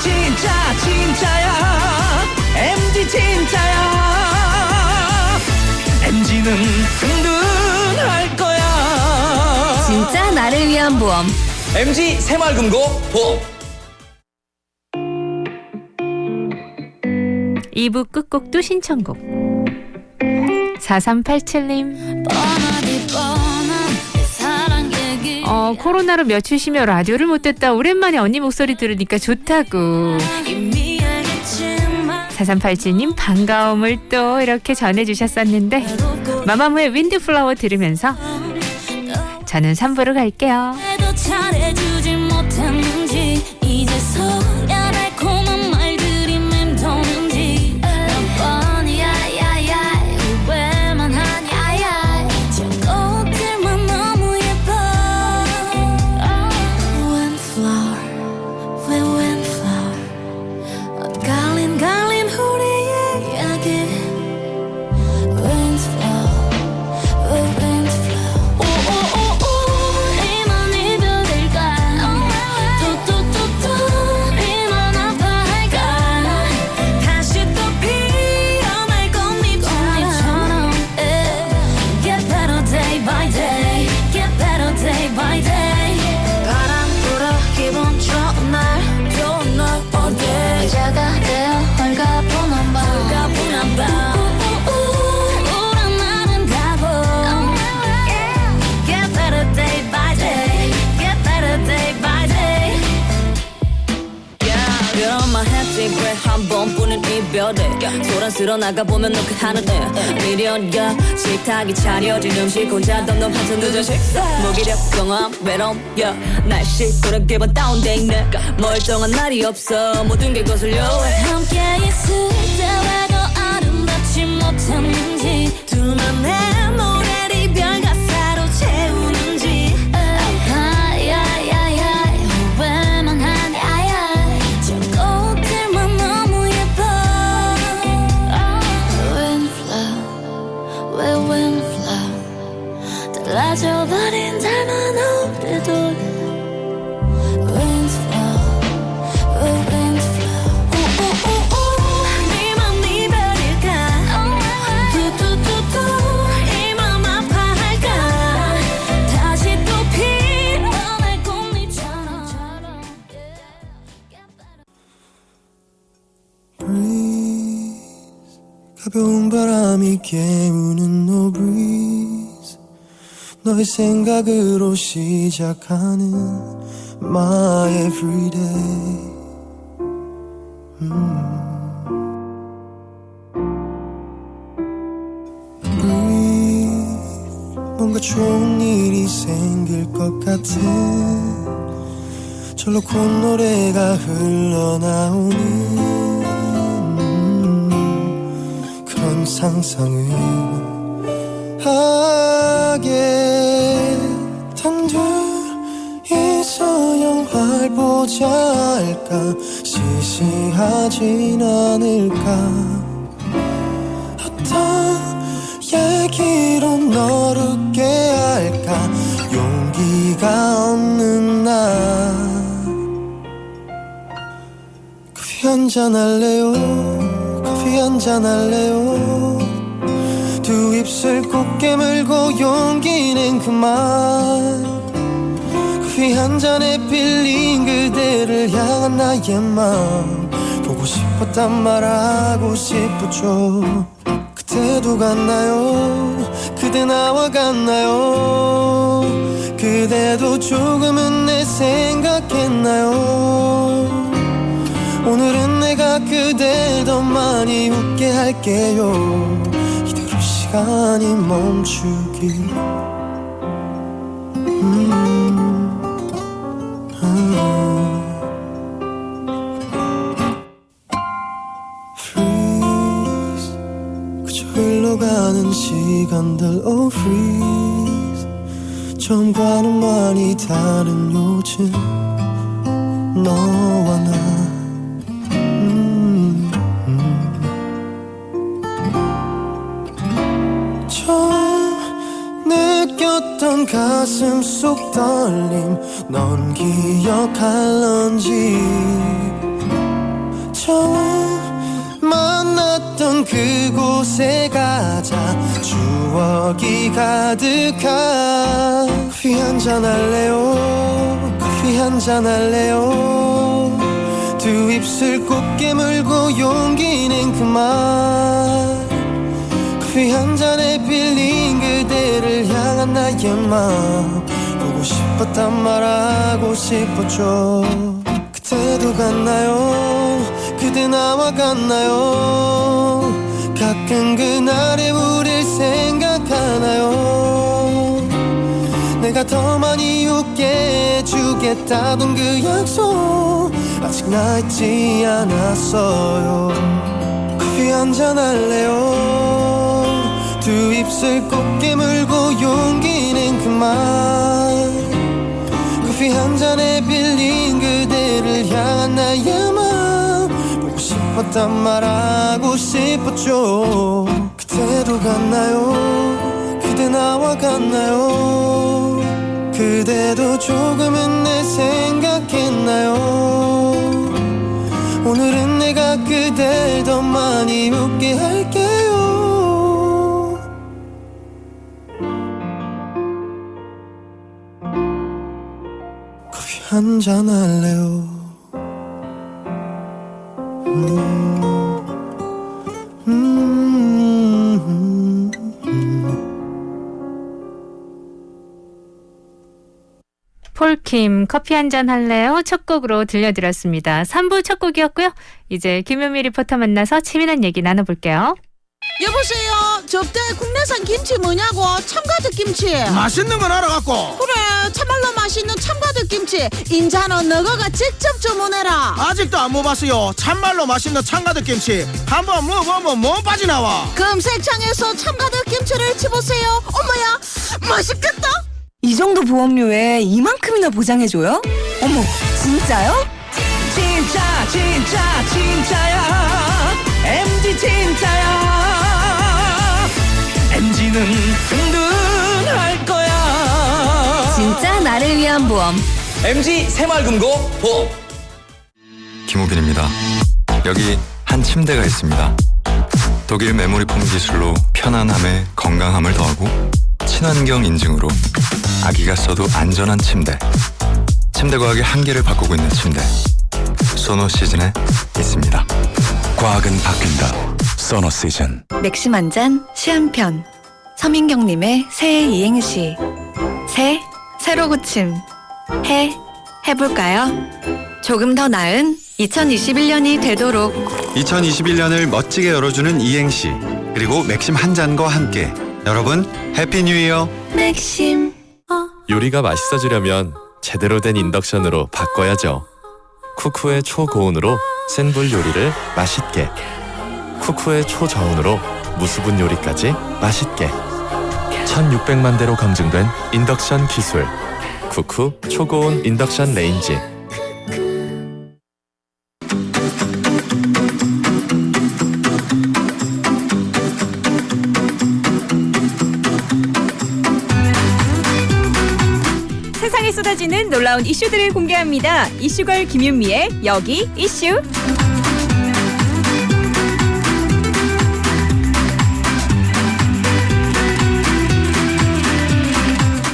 [SPEAKER 8] 진짜야 MG 진짜야 MG는 든든할 거야
[SPEAKER 3] 진짜 나를 위한 보험.
[SPEAKER 6] MG 새마을금고 보험.
[SPEAKER 1] 2부 끝곡도 신청곡. 4387님. 코로나로 며칠 쉬며 라디오를 못 듣다 오랜만에 언니 목소리 들으니까 좋다고. 4387님 반가움을 또 이렇게 전해주셨었는데 마마무의 윈드플라워 들으면서 저는 3부로 갈게요.
[SPEAKER 2] 잘해주지 못했는지 이제서야 달콤한 말들이 맴도는지 몇 번이야 야야 후회만 하냐 저 꽃들만 너무 예뻐 Windflower Windflower 갈린 우리의 이야기 Windflower Windflower 이만 이별일까 또 이만 아파할까 다시 또 피어날 꽃잎처럼 Get better day by day Get better day by day 바람 불어 기분 좋은 날 어디 의자가 되어 헐가분한 밤 우울한 날은 가고 Get better day by day Get better day by day 이런 말 했지 왜 한 번뿐인 이별에 소란스러 나가보면 너그 하늘에 미련과 식탁이 차려진 음식 혼자 덤덤하죠 늦은 식사 무기력 경험 외로움 날씨 또는 기분 다운돼 있네 멀쩡한 날이 없어 모든 게 거슬려 함께 있을 때 왜 더 아름답지 못했는지 둘만의 노래를 이별 가사로 채우는지 후회만 하냐 저 꽃들만 너무 예뻐 Windflower 왜 Windflower 달라져버린 닮은 우리도 Windflower 왜 Windflower 네맘 네 별일까 이 맘 아파할까 다시 또 피어날 꽃잎처럼
[SPEAKER 8] Breeze 가벼운 바람이 깨우는 no breeze 너의 생각으로 시작하는 my everyday Breathe 뭔가 좋은 일이 생길 것 같은 절로 콧노래가 흘러나오는 그런 상상을 하게 단둘이서 영화를 보자 할까 의지하진 않을까. 어떤 얘기로 너를 웃게 할까. 용기가 없는 나. 커피 한잔 할래요. 커피 한잔 할래요. 두 입술 꼭 깨물고 용기는 그만. 커피 한 잔에 빌린 그대를 향한 나의 마음. 보고 싶었단 말하고 싶었죠. 그때도 갔나요? 그대 나와 같나요? 그대도 조금은 내 생각했나요? 오늘은 내가 그댈 더 많이 웃게 할게요. 이대로 시간이 멈추길. Freeze. 그저 흘러가는 시간들 Oh freeze. 처음과는 많이 다른 요즘 너와 나. 처음 느꼈던 가슴 속 떨림 넌 기억할런지. 처음 만났던 그곳에 가자 추억이 가득한. 커피 한잔 할래요. 커피 한잔 할래요. 두 입술 꼭 깨물고 용기는 그만. 커피 한 잔에 빌린 그대를 향한 나의 마음. 보고 싶었단 말하고 싶었죠. 그때도 갔나요? 그대 나와 같나요? 가끔 그날의 우릴 생각하나요? 내가 더 많이 웃게 해주겠다던 그 약속 아직 나 잊지 않았어요. 커피 한잔 할래요. 두 입술 꼭 깨물고 용기는 그만. 커피 한 잔에 빌린 그대를 향한 나의 마음. 보고 싶었단 말하고 싶었죠. 그때도 갔나요? 그대 나와 같나요? 그대도 조금은 내 생각했나요? 오늘은 내가 그댈 더 많이 웃게 할게요. 커피 한잔 할래요.
[SPEAKER 1] 폴킴 커피 한잔 할래요? 첫 곡으로 들려드렸습니다. 3부 첫 곡이었고요. 이제 김현미 리포터 만나서 재미난 얘기 나눠볼게요.
[SPEAKER 14] 여보세요. 접대 국내산 김치 뭐냐고. 참가득 김치.
[SPEAKER 9] 맛있는 건 알아갖고.
[SPEAKER 14] 그래 참말로 맛있는 참가득 김치 인자는 너거가 직접 주문해라.
[SPEAKER 9] 아직도 안 먹어봤어요. 참말로 맛있는 참가득 김치. 한번 먹어보면 못 빠져나와.
[SPEAKER 14] 검색창에서 참가득 김치를 치보세요. 어머야 맛있겠다.
[SPEAKER 3] 이 정도 보험료에 이만큼이나 보장해줘요? 어머, 진짜요?
[SPEAKER 8] 진짜 진짜 진짜야. MG 진짜야. MG는 든든할 거야.
[SPEAKER 3] 진짜 나를 위한 보험.
[SPEAKER 6] MG 새마을금고 보험.
[SPEAKER 7] 김우빈입니다. 여기 한 침대가 있습니다. 독일 메모리폼 기술로 편안함에 건강함을 더하고 친환경 인증으로 아기가 써도 안전한 침대. 침대 과학의 한계를 바꾸고 있는 침대. 소노 시즌에 있습니다. 과학은 바뀐다. 소노 시즌.
[SPEAKER 5] 맥심 한 잔, 시 한 편. 서민경님의 새해 이행시. 새, 새로 고침. 해볼까요? 조금 더 나은 2021년이 되도록.
[SPEAKER 15] 2021년을 멋지게 열어주는 이행시. 그리고 맥심 한 잔과 함께. 여러분, 해피 뉴 이어.
[SPEAKER 5] 맥심.
[SPEAKER 11] 요리가 맛있어지려면 제대로 된 인덕션으로 바꿔야죠. 쿠쿠의 초고온으로 센 불 요리를 맛있게. 쿠쿠의 초저온으로 무수분 요리까지 맛있게. 1600만 대로 검증된 인덕션 기술. 쿠쿠 초고온 인덕션 레인지.
[SPEAKER 3] 쏟아지는 놀라운 이슈들을 공개합니다. 이슈걸 김윤미의 여기 이슈.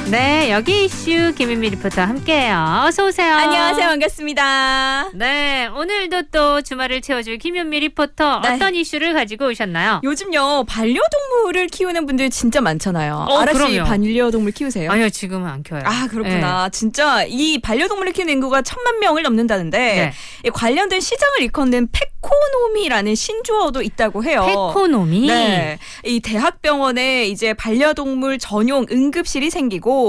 [SPEAKER 1] 네, 여기 이슈 김윤미 리포터와 함께해요. 어서 오세요.
[SPEAKER 3] 안녕하세요. 반갑습니다.
[SPEAKER 1] 네, 오늘도 또 주말을 채워줄 김윤미 리포터.
[SPEAKER 3] 네.
[SPEAKER 1] 어떤 이슈를 가지고 오셨나요?
[SPEAKER 3] 요즘요 반려동물을 키우는 분들 진짜 많잖아요. 아라 씨
[SPEAKER 1] 그럼요.
[SPEAKER 3] 반려동물 키우세요?
[SPEAKER 1] 아니요, 지금은 안 키워요.
[SPEAKER 3] 아 그렇구나. 진짜 이 반려동물을 키우는 인구가 1,000만 명을 넘는다는데
[SPEAKER 1] 네.
[SPEAKER 3] 이 관련된 시장을 일컫는 페코노미라는 신조어도 있다고 해요.
[SPEAKER 1] 페코노미.
[SPEAKER 3] 네, 이 대학병원에 이제 반려동물 전용 응급실이 생기고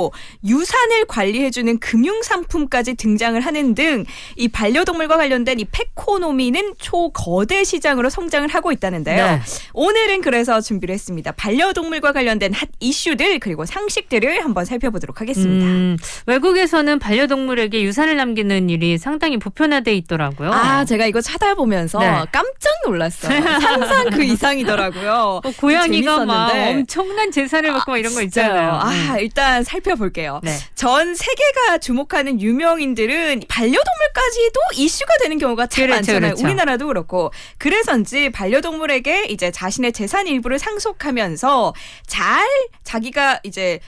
[SPEAKER 3] 유산을 관리해주는 금융상품까지 등장을 하는 등 이 반려동물과 관련된 이 페코노미는 초거대 시장으로 성장을 하고 있다는데요.
[SPEAKER 1] 네.
[SPEAKER 3] 오늘은 그래서 준비를 했습니다. 반려동물과 관련된 핫 이슈들 그리고 상식들을 한번 살펴보도록 하겠습니다.
[SPEAKER 1] 외국에서는 반려동물에게 유산을 남기는 일이 상당히 보편화돼 있더라고요.
[SPEAKER 3] 아, 제가 이거 찾아보면서
[SPEAKER 1] 네.
[SPEAKER 3] 깜짝 놀랐어요. 상상 그 이상이더라고요.
[SPEAKER 1] 고양이가 막
[SPEAKER 3] 재밌었는데.
[SPEAKER 1] 엄청난 재산을 받고 막 이런 거 있잖아요.
[SPEAKER 3] 아, 일단 살펴볼게요.
[SPEAKER 1] 네.
[SPEAKER 3] 전 세계가 주목하는 유명인들은 반려동물까지도 이슈가 되는 경우가 참
[SPEAKER 1] 그렇죠,
[SPEAKER 3] 많잖아요.
[SPEAKER 1] 그렇죠.
[SPEAKER 3] 우리나라도 그렇고. 그래서인지 반려동물에게 이제 자신의 재산 일부를 상속하면서 잘 자기가 이제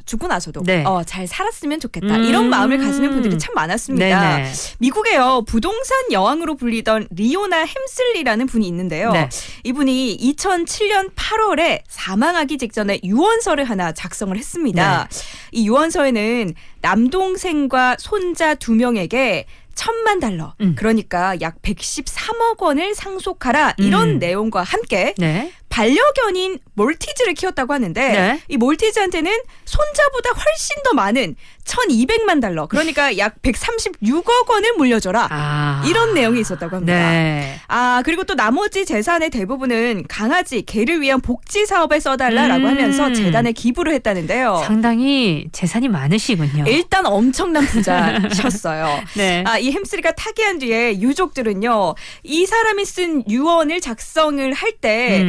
[SPEAKER 3] 죽고 나서도
[SPEAKER 1] 네.
[SPEAKER 3] 잘 살았으면 좋겠다. 이런 마음을 가지는 분들이 참 많았습니다.
[SPEAKER 1] 네네.
[SPEAKER 3] 미국에요. 부동산 여왕으로 불리던 리오나 햄슬리라는 분이 있는데요.
[SPEAKER 1] 네.
[SPEAKER 3] 이분이 2007년 8월에 사망하기 직전에 유언서를 하나 작성을 했습니다. 이 유언서에는 남동생과 손자 2명에게 $1,000,000 그러니까 약 113억 원을 상속하라 이런 내용과 함께
[SPEAKER 1] 네.
[SPEAKER 3] 반려견인 몰티즈를 키웠다고 하는데
[SPEAKER 1] 네.
[SPEAKER 3] 이 몰티즈한테는 손자보다 훨씬 더 많은 $1,200만 그러니까 약 136억 원을 물려줘라 이런 내용이 있었다고 합니다.
[SPEAKER 1] 네.
[SPEAKER 3] 아 그리고 또 나머지 재산의 대부분은 강아지, 개를 위한 복지 사업에 써달라라고 하면서 재단에 기부를 했다는데요.
[SPEAKER 1] 상당히 재산이 많으시군요.
[SPEAKER 3] 일단 엄청난 부자셨어요.
[SPEAKER 1] 네.
[SPEAKER 3] 이 햄스리가 타계한 뒤에 유족들은요, 이 사람이 쓴 유언을 작성을 할 때,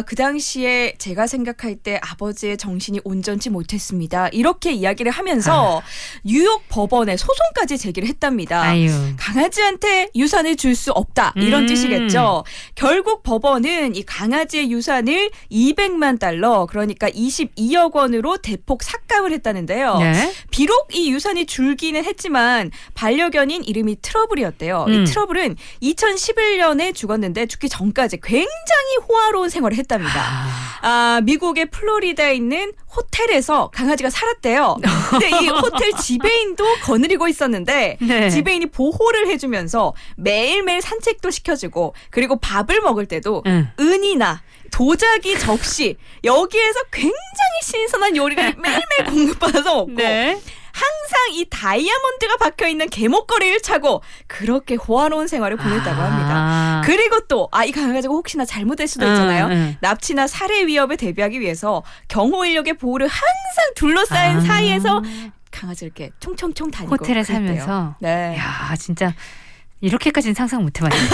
[SPEAKER 3] 그 당시에 제가 생각할 때 아버지의 정신이 온전치 못했습니다. 이렇게 이야기를 하면서 뉴욕 법원에 소송까지 제기를 했답니다.
[SPEAKER 1] 아유.
[SPEAKER 3] 강아지한테 유산을 줄 수 없다. 이런 뜻이겠죠. 결국 법원은 이 강아지의 유산을 $200만, 그러니까 22억 원으로 대폭 삭감을 했다는데요.
[SPEAKER 1] 네.
[SPEAKER 3] 비록 이 유산이 줄기는 했지만 반려견인 이름이 트러블이었대요. 이 트러블은 2011년에 죽었는데 죽기 전까지 굉장히 호화로운 생활을 했답니다. 미국의 플로리다에 있는 호텔에서 강아지가 살았대요. 근데 이 호텔 지배인도 거느리고 있었는데
[SPEAKER 1] 네.
[SPEAKER 3] 지배인이 보호를 해주면서 매일매일 산책도 시켜주고 그리고 밥을 먹을 때도 은이나 도자기 접시 여기에서 굉장히 신선한 요리를 매일매일 공급받아서 먹고
[SPEAKER 1] 네.
[SPEAKER 3] 항상 이 다이아몬드가 박혀있는 개목걸이를 차고 그렇게 호화로운 생활을 보냈다고 합니다. 그리고 또 이 강아지가 혹시나 잘못될 수도 있잖아요. 납치나 살해 위협에 대비하기 위해서 경호 인력의 보호를 항상 둘러싸인 사이에서 강아지 이렇게 총총총 다니고
[SPEAKER 1] 호텔에
[SPEAKER 3] 그랬대요.
[SPEAKER 1] 살면서.
[SPEAKER 3] 네.
[SPEAKER 1] 야, 진짜 이렇게까지는 상상 못 해봤네요.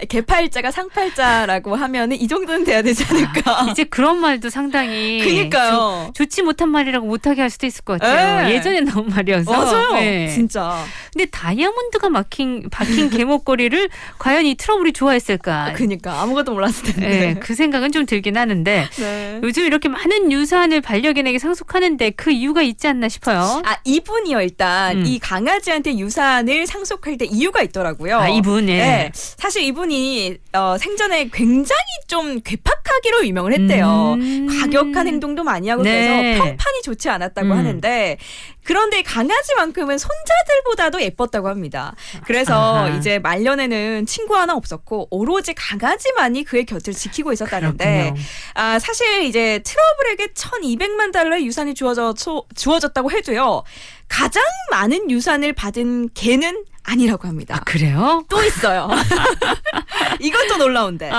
[SPEAKER 3] 개팔자가 상팔자라고 하면은 이 정도는 돼야 되지 않을까.
[SPEAKER 1] 이제 그런 말도 상당히
[SPEAKER 3] 그니까요.
[SPEAKER 1] 좋지 못한 말이라고 못하게 할 수도 있을 것 같아요.
[SPEAKER 3] 네.
[SPEAKER 1] 예전에 나온 말이어서.
[SPEAKER 3] 맞아요.
[SPEAKER 1] 네.
[SPEAKER 3] 진짜.
[SPEAKER 1] 근데 다이아몬드가 박힌 개목걸이를 과연 이 트러블이 좋아했을까?
[SPEAKER 3] 그니까 아무것도 몰랐을 텐데.
[SPEAKER 1] 네, 그 생각은 좀 들긴 하는데
[SPEAKER 3] 네.
[SPEAKER 1] 요즘 이렇게 많은 유산을 반려견에게 상속하는데 그 이유가 있지 않나 싶어요.
[SPEAKER 3] 이분이요 일단 이 강아지한테 유산을 상속할 때 이유가 있더라고요.
[SPEAKER 1] 이분.
[SPEAKER 3] 네. 사실 이분이 생전에 굉장히 좀 괴팍하기로 유명을 했대요. 과격한 행동도 많이 하고
[SPEAKER 1] 네.
[SPEAKER 3] 그래서 평판이 좋지 않았다고 하는데 그런데 강아지만큼은 손자들보다도 예뻤다고 합니다. 그래서 이제 말년에는 친구 하나 없었고 오로지 강아지만이 그의 곁을 지키고 있었다는데 사실 이제 트러블에게 $1,200만 유산이 주어졌다고 해도요. 가장 많은 유산을 받은 개는 아니라고 합니다.
[SPEAKER 1] 그래요?
[SPEAKER 3] 또 있어요. 이것도 놀라운데.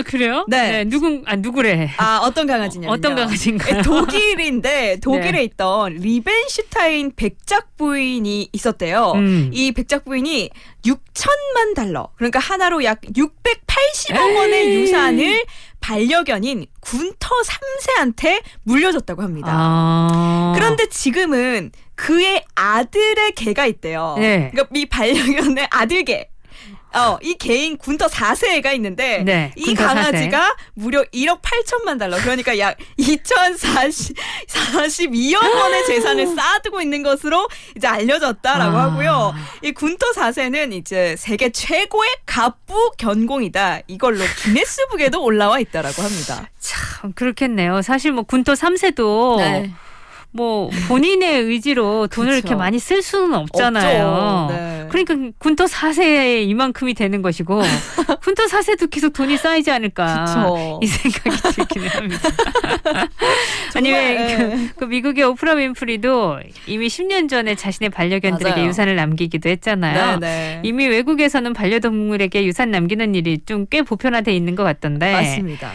[SPEAKER 1] 그래요?
[SPEAKER 3] 네.
[SPEAKER 1] 누구래?
[SPEAKER 3] 어떤 강아지냐면요.
[SPEAKER 1] 어떤 강아지인가요?
[SPEAKER 3] 독일인데 독일에
[SPEAKER 1] 네.
[SPEAKER 3] 있던 리벤슈타인 백작 부인이 있었대요. 이 백작 부인이 $6,000만, 그러니까 하나로 약 680억 원의 유산을 반려견인 군터 3세한테 물려줬다고 합니다. 그런데 지금은 그의 아들의 개가 있대요.
[SPEAKER 1] 네.
[SPEAKER 3] 그러니까 이 반려견의 아들개. 이 개인 군터 4세가 있는데
[SPEAKER 1] 네,
[SPEAKER 3] 이
[SPEAKER 1] 군터
[SPEAKER 3] 강아지가
[SPEAKER 1] 4세.
[SPEAKER 3] 무려 1억 8천만 달러 그러니까 약 2,042억 원의 재산을 쌓아두고 있는 것으로 이제 알려졌다라고 하고요. 이 군터 4세는 이제 세계 최고의 갑부 견공이다. 이걸로 기네스북에도 올라와 있다라고 합니다.
[SPEAKER 1] 참 그렇겠네요. 사실 뭐 군토 3세도
[SPEAKER 3] 네.
[SPEAKER 1] 뭐 본인의 의지로 돈을
[SPEAKER 3] 그쵸.
[SPEAKER 1] 이렇게 많이 쓸 수는 없잖아요.
[SPEAKER 3] 없죠. 네.
[SPEAKER 1] 그러니까 군토 4세에 이만큼이 되는 것이고 군토 4세도 계속 돈이 쌓이지 않을까
[SPEAKER 3] 그쵸.
[SPEAKER 1] 이 생각이 들기는 합니다. 아니 왜 그 미국의 오프라 윈프리도 이미 10년 전에 자신의 반려견들에게
[SPEAKER 3] 맞아요.
[SPEAKER 1] 유산을 남기기도 했잖아요.
[SPEAKER 3] 네네.
[SPEAKER 1] 이미 외국에서는 반려동물에게 유산 남기는 일이 좀 꽤 보편화돼 있는 것 같던데.
[SPEAKER 3] 맞습니다.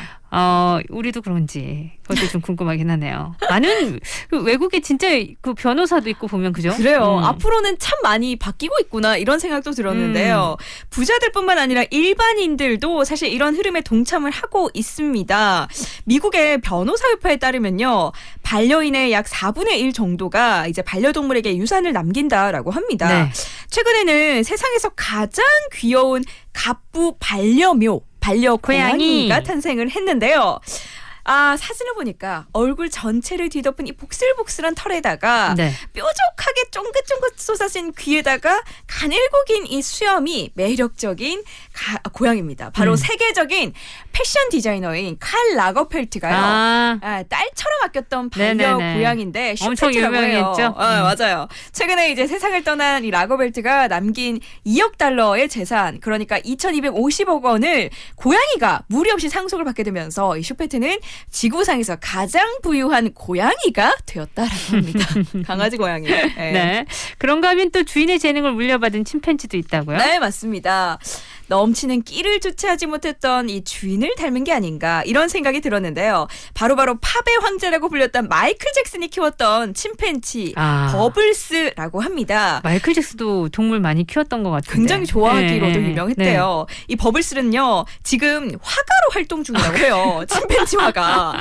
[SPEAKER 1] 우리도 그런지 그것도 좀 궁금하긴 하네요. 많은 그 외국에 진짜 그 변호사도 있고 보면 그죠?
[SPEAKER 3] 그래요. 앞으로는 참 많이 바뀌고 있구나 이런 생각도 들었는데요. 부자들뿐만 아니라 일반인들도 사실 이런 흐름에 동참을 하고 있습니다. 미국의 변호사협회에 따르면요. 반려인의 약 4분의 1 정도가 이제 반려동물에게 유산을 남긴다라고 합니다.
[SPEAKER 1] 네.
[SPEAKER 3] 최근에는 세상에서 가장 귀여운 갑부 반려 고양이가 탄생을 했는데요. 사진을 보니까 얼굴 전체를 뒤덮은 이 복슬복슬한 털에다가
[SPEAKER 1] 네.
[SPEAKER 3] 뾰족하게 쫑긋쫑긋 쏟아진 귀에다가 가늘고 긴 이 수염이 매력적인 고양이입니다. 바로 세계적인 패션 디자이너인 칼 라거펠트가요. 딸처럼 아꼈던 반려
[SPEAKER 1] 네네네.
[SPEAKER 3] 고양인데
[SPEAKER 1] 엄청
[SPEAKER 3] 슈페트라고 해요.
[SPEAKER 1] 유명했죠.
[SPEAKER 3] 맞아요. 최근에 이제 세상을 떠난 이 라거벨트가 남긴 2억 달러의 재산, 그러니까 2,250억 원을 고양이가 무리 없이 상속을 받게 되면서 이 슈페트는 지구상에서 가장 부유한 고양이가 되었다라고 합니다. 강아지 고양이. 네.
[SPEAKER 1] 네. 그런가 하면 또 주인의 재능을 물려받은 침팬지도 있다고요?
[SPEAKER 3] 네, 맞습니다. 넘치는 끼를 주체하지 못했던 이 주인을 닮은 게 아닌가 이런 생각이 들었는데요. 바로바로 팝의 황제라고 불렸던 마이클 잭슨이 키웠던 침팬지 버블스라고 합니다.
[SPEAKER 1] 마이클 잭슨도 동물 많이 키웠던 것 같은데.
[SPEAKER 3] 굉장히 좋아하기로도
[SPEAKER 1] 네.
[SPEAKER 3] 유명했대요.
[SPEAKER 1] 네.
[SPEAKER 3] 이 버블스는요. 지금 화가로 활동 중이라고 해요. 침팬지 화가.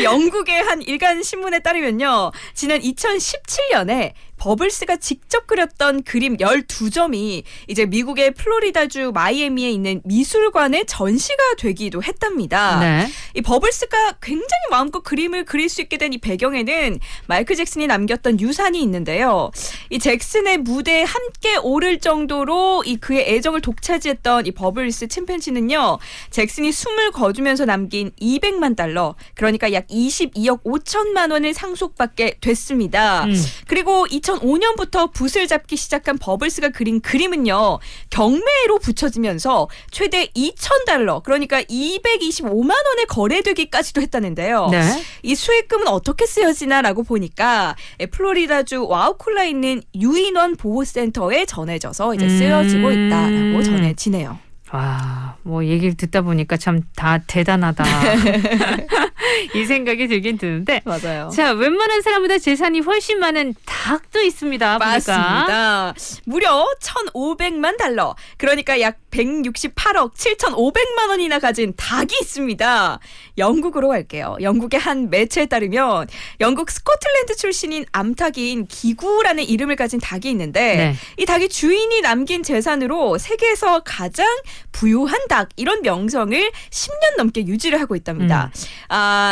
[SPEAKER 3] 영국의 한 일간 신문에 따르면요. 지난 2017년에 버블스가 직접 그렸던 그림 12점이 이제 미국의 플로리다주 마이애미에 있는 미술관에 전시가 되기도 했답니다.
[SPEAKER 1] 네.
[SPEAKER 3] 이 버블스가 굉장히 마음껏 그림을 그릴 수 있게 된 이 배경에는 마이클 잭슨이 남겼던 유산이 있는데요. 이 잭슨의 무대에 함께 오를 정도로 이 그의 애정을 독차지했던 이 버블스 침팬지는요. 잭슨이 숨을 거두면서 남긴 200만 달러, 그러니까 약 22억 5천만 원을 상속받게 됐습니다. 그리고 2005년부터 붓을 잡기 시작한 버블스가 그린 그림은요. 경매로 붙여지면서 최대 2,000달러, 그러니까 225만 원에 거래되기까지도 했다는데요.
[SPEAKER 1] 네.
[SPEAKER 3] 이 수익금은 어떻게 쓰여지나라고 보니까 플로리다주 와우쿨라에 있는 유인원 보호센터에 전해져서 이제 쓰여지고 있다라고 전해지네요.
[SPEAKER 1] 와, 뭐 얘기를 듣다 보니까 참 다 대단하다. 이 생각이 들긴 드는데.
[SPEAKER 3] 맞아요.
[SPEAKER 1] 자, 웬만한 사람보다 재산이 훨씬 많은 닭도 있습니다. 보니까.
[SPEAKER 3] 맞습니다. 무려 1,500만 달러. 그러니까 약 168억 7,500만 원이나 가진 닭이 있습니다. 영국으로 갈게요. 영국의 한 매체에 따르면 영국 스코틀랜드 출신인 암탉인 기구라는 이름을 가진 닭이 있는데
[SPEAKER 1] 네.
[SPEAKER 3] 이 닭이 주인이 남긴 재산으로 세계에서 가장 부유한 닭 이런 명성을 10년 넘게 유지를 하고 있답니다.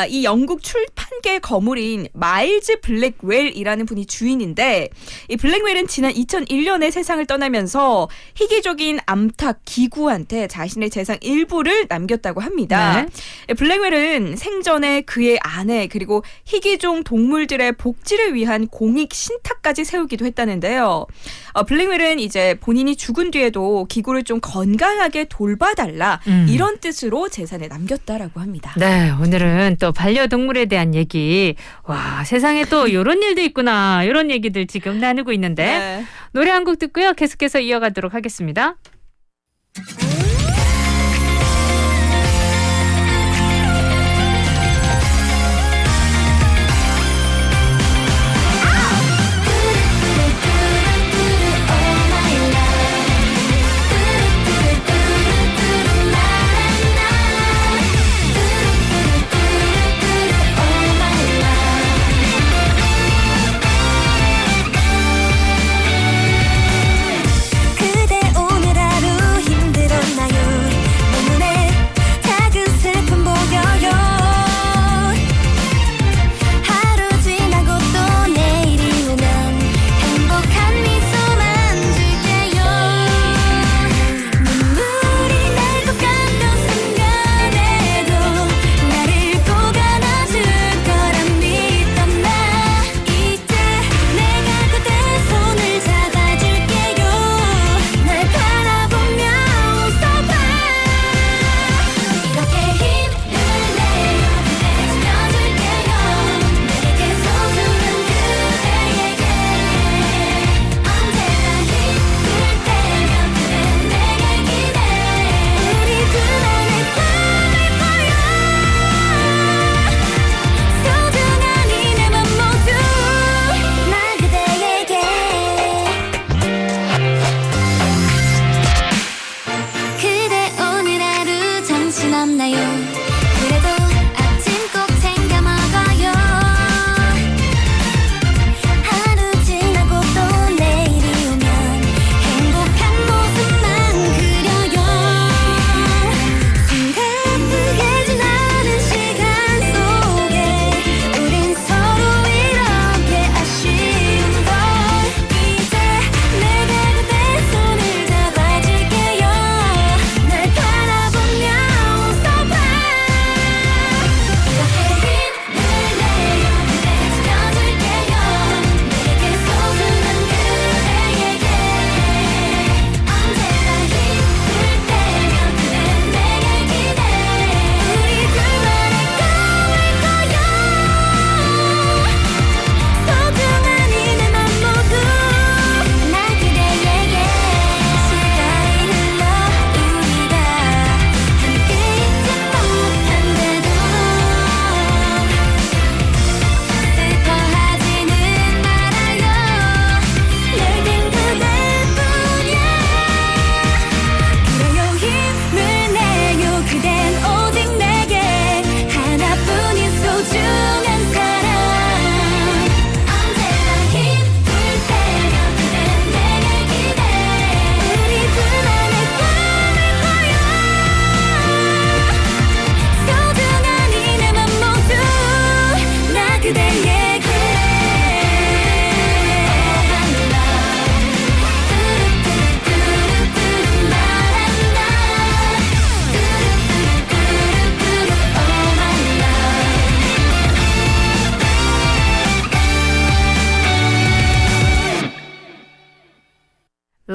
[SPEAKER 3] 이 영국 출판계 거물인 마일즈 블랙웰이라는 분이 주인인데 이 블랙웰은 지난 2001년에 세상을 떠나면서 희귀족인 암탉 기구한테 자신의 재산 일부를 남겼다고 합니다.
[SPEAKER 1] 네.
[SPEAKER 3] 블랙웰은 생전에 그의 아내 그리고 희귀종 동물들의 복지를 위한 공익 신탁까지 세우기도 했다는데요. 블랙웰은 이제 본인이 죽은 뒤에도 기구를 좀 건강하게 돌봐달라 이런 뜻으로 재산에 남겼다라고 합니다.
[SPEAKER 1] 네, 오늘은 또 반려동물에 대한 얘기. 와, 세상에 또 이런 일도 있구나. 이런 얘기들 지금 나누고 있는데
[SPEAKER 3] 네.
[SPEAKER 1] 노래 한 곡 듣고요. 계속해서 이어가도록 하겠습니다.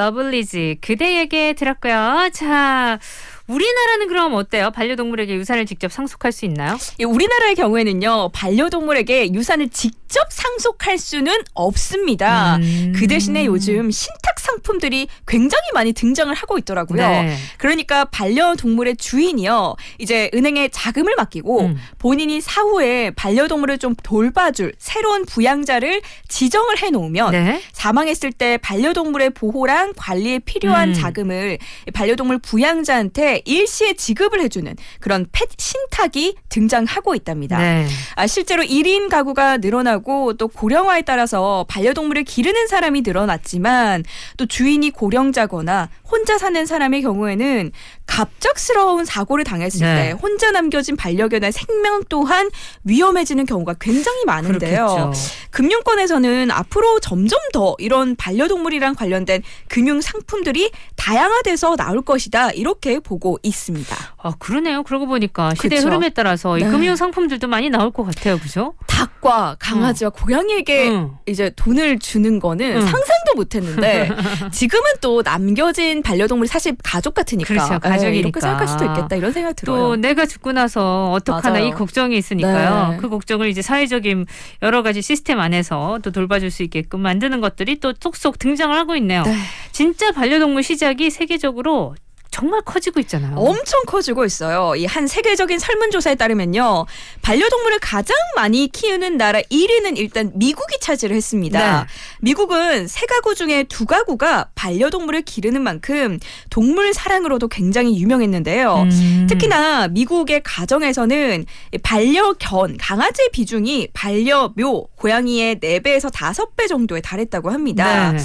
[SPEAKER 1] 러블리즈 그대에게 들었고요. 자, 우리나라는 그럼 어때요? 반려동물에게 유산을 직접 상속할 수 있나요?
[SPEAKER 3] 우리나라의 경우에는요, 반려동물에게 유산을 직접 상속할 수는 없습니다. 그 대신에 요즘 신탁 상품들이 굉장히 많이 등장을 하고 있더라고요.
[SPEAKER 1] 네.
[SPEAKER 3] 그러니까 반려동물의 주인이요, 이제 은행에 자금을 맡기고 본인이 사후에 반려동물을 좀 돌봐줄 새로운 부양자를 지정을 해놓으면
[SPEAKER 1] 네.
[SPEAKER 3] 사망했을 때 반려동물의 보호랑 관리에 필요한 자금을 반려동물 부양자한테 일시에 지급을 해주는 그런 펫 신탁이 등장하고 있답니다.
[SPEAKER 1] 네.
[SPEAKER 3] 실제로 1인 가구가 늘어나고 또 고령화에 따라서 반려동물을 기르는 사람이 늘어났지만 또 주인이 고령자거나 혼자 사는 사람의 경우에는 갑작스러운 사고를 당했을
[SPEAKER 1] 네.
[SPEAKER 3] 때 혼자 남겨진 반려견의 생명 또한 위험해지는 경우가 굉장히 많은데요.
[SPEAKER 1] 그렇겠죠.
[SPEAKER 3] 금융권에서는 앞으로 점점 더 이런 반려동물이랑 관련된 금융 상품들이 다양화돼서 나올 것이다, 이렇게 보고 있습니다.
[SPEAKER 1] 아, 그러네요. 그러고 보니까 시대
[SPEAKER 3] 그쵸?
[SPEAKER 1] 흐름에 따라서 이
[SPEAKER 3] 네.
[SPEAKER 1] 금융 상품들도 많이 나올 것 같아요. 그죠?
[SPEAKER 3] 닭과 강아지와 고양이에게 이제 돈을 주는 거는 상상도 못했는데 지금은 또 남겨진 반려동물이 사실 가족 같으니까,
[SPEAKER 1] 그렇죠. 가족이니까.
[SPEAKER 3] 이렇게 생각할 수도 있겠다, 이런 생각 들어요.
[SPEAKER 1] 또 내가 죽고 나서 어떡하나
[SPEAKER 3] 맞아요.
[SPEAKER 1] 이 걱정이 있으니까요.
[SPEAKER 3] 네.
[SPEAKER 1] 그 걱정을 이제 사회적인 여러 가지 시스템 안에서 또 돌봐줄 수 있게끔 만드는 것들이 또 쏙쏙 등장을 하고 있네요.
[SPEAKER 3] 네.
[SPEAKER 1] 진짜 반려동물 시장이 세계적으로 정말 커지고 있잖아요.
[SPEAKER 3] 엄청 커지고 있어요. 이 한 세계적인 설문조사에 따르면요, 반려동물을 가장 많이 키우는 나라 1위는 일단 미국이 차지를 했습니다.
[SPEAKER 1] 네.
[SPEAKER 3] 미국은 3가구 중에 2가구가 반려동물을 기르는 만큼 동물 사랑으로도 굉장히 유명했는데요. 특히나 미국의 가정에서는 반려견, 강아지의 비중이 반려묘, 고양이의 4배에서 5배 정도에 달했다고 합니다.
[SPEAKER 1] 네.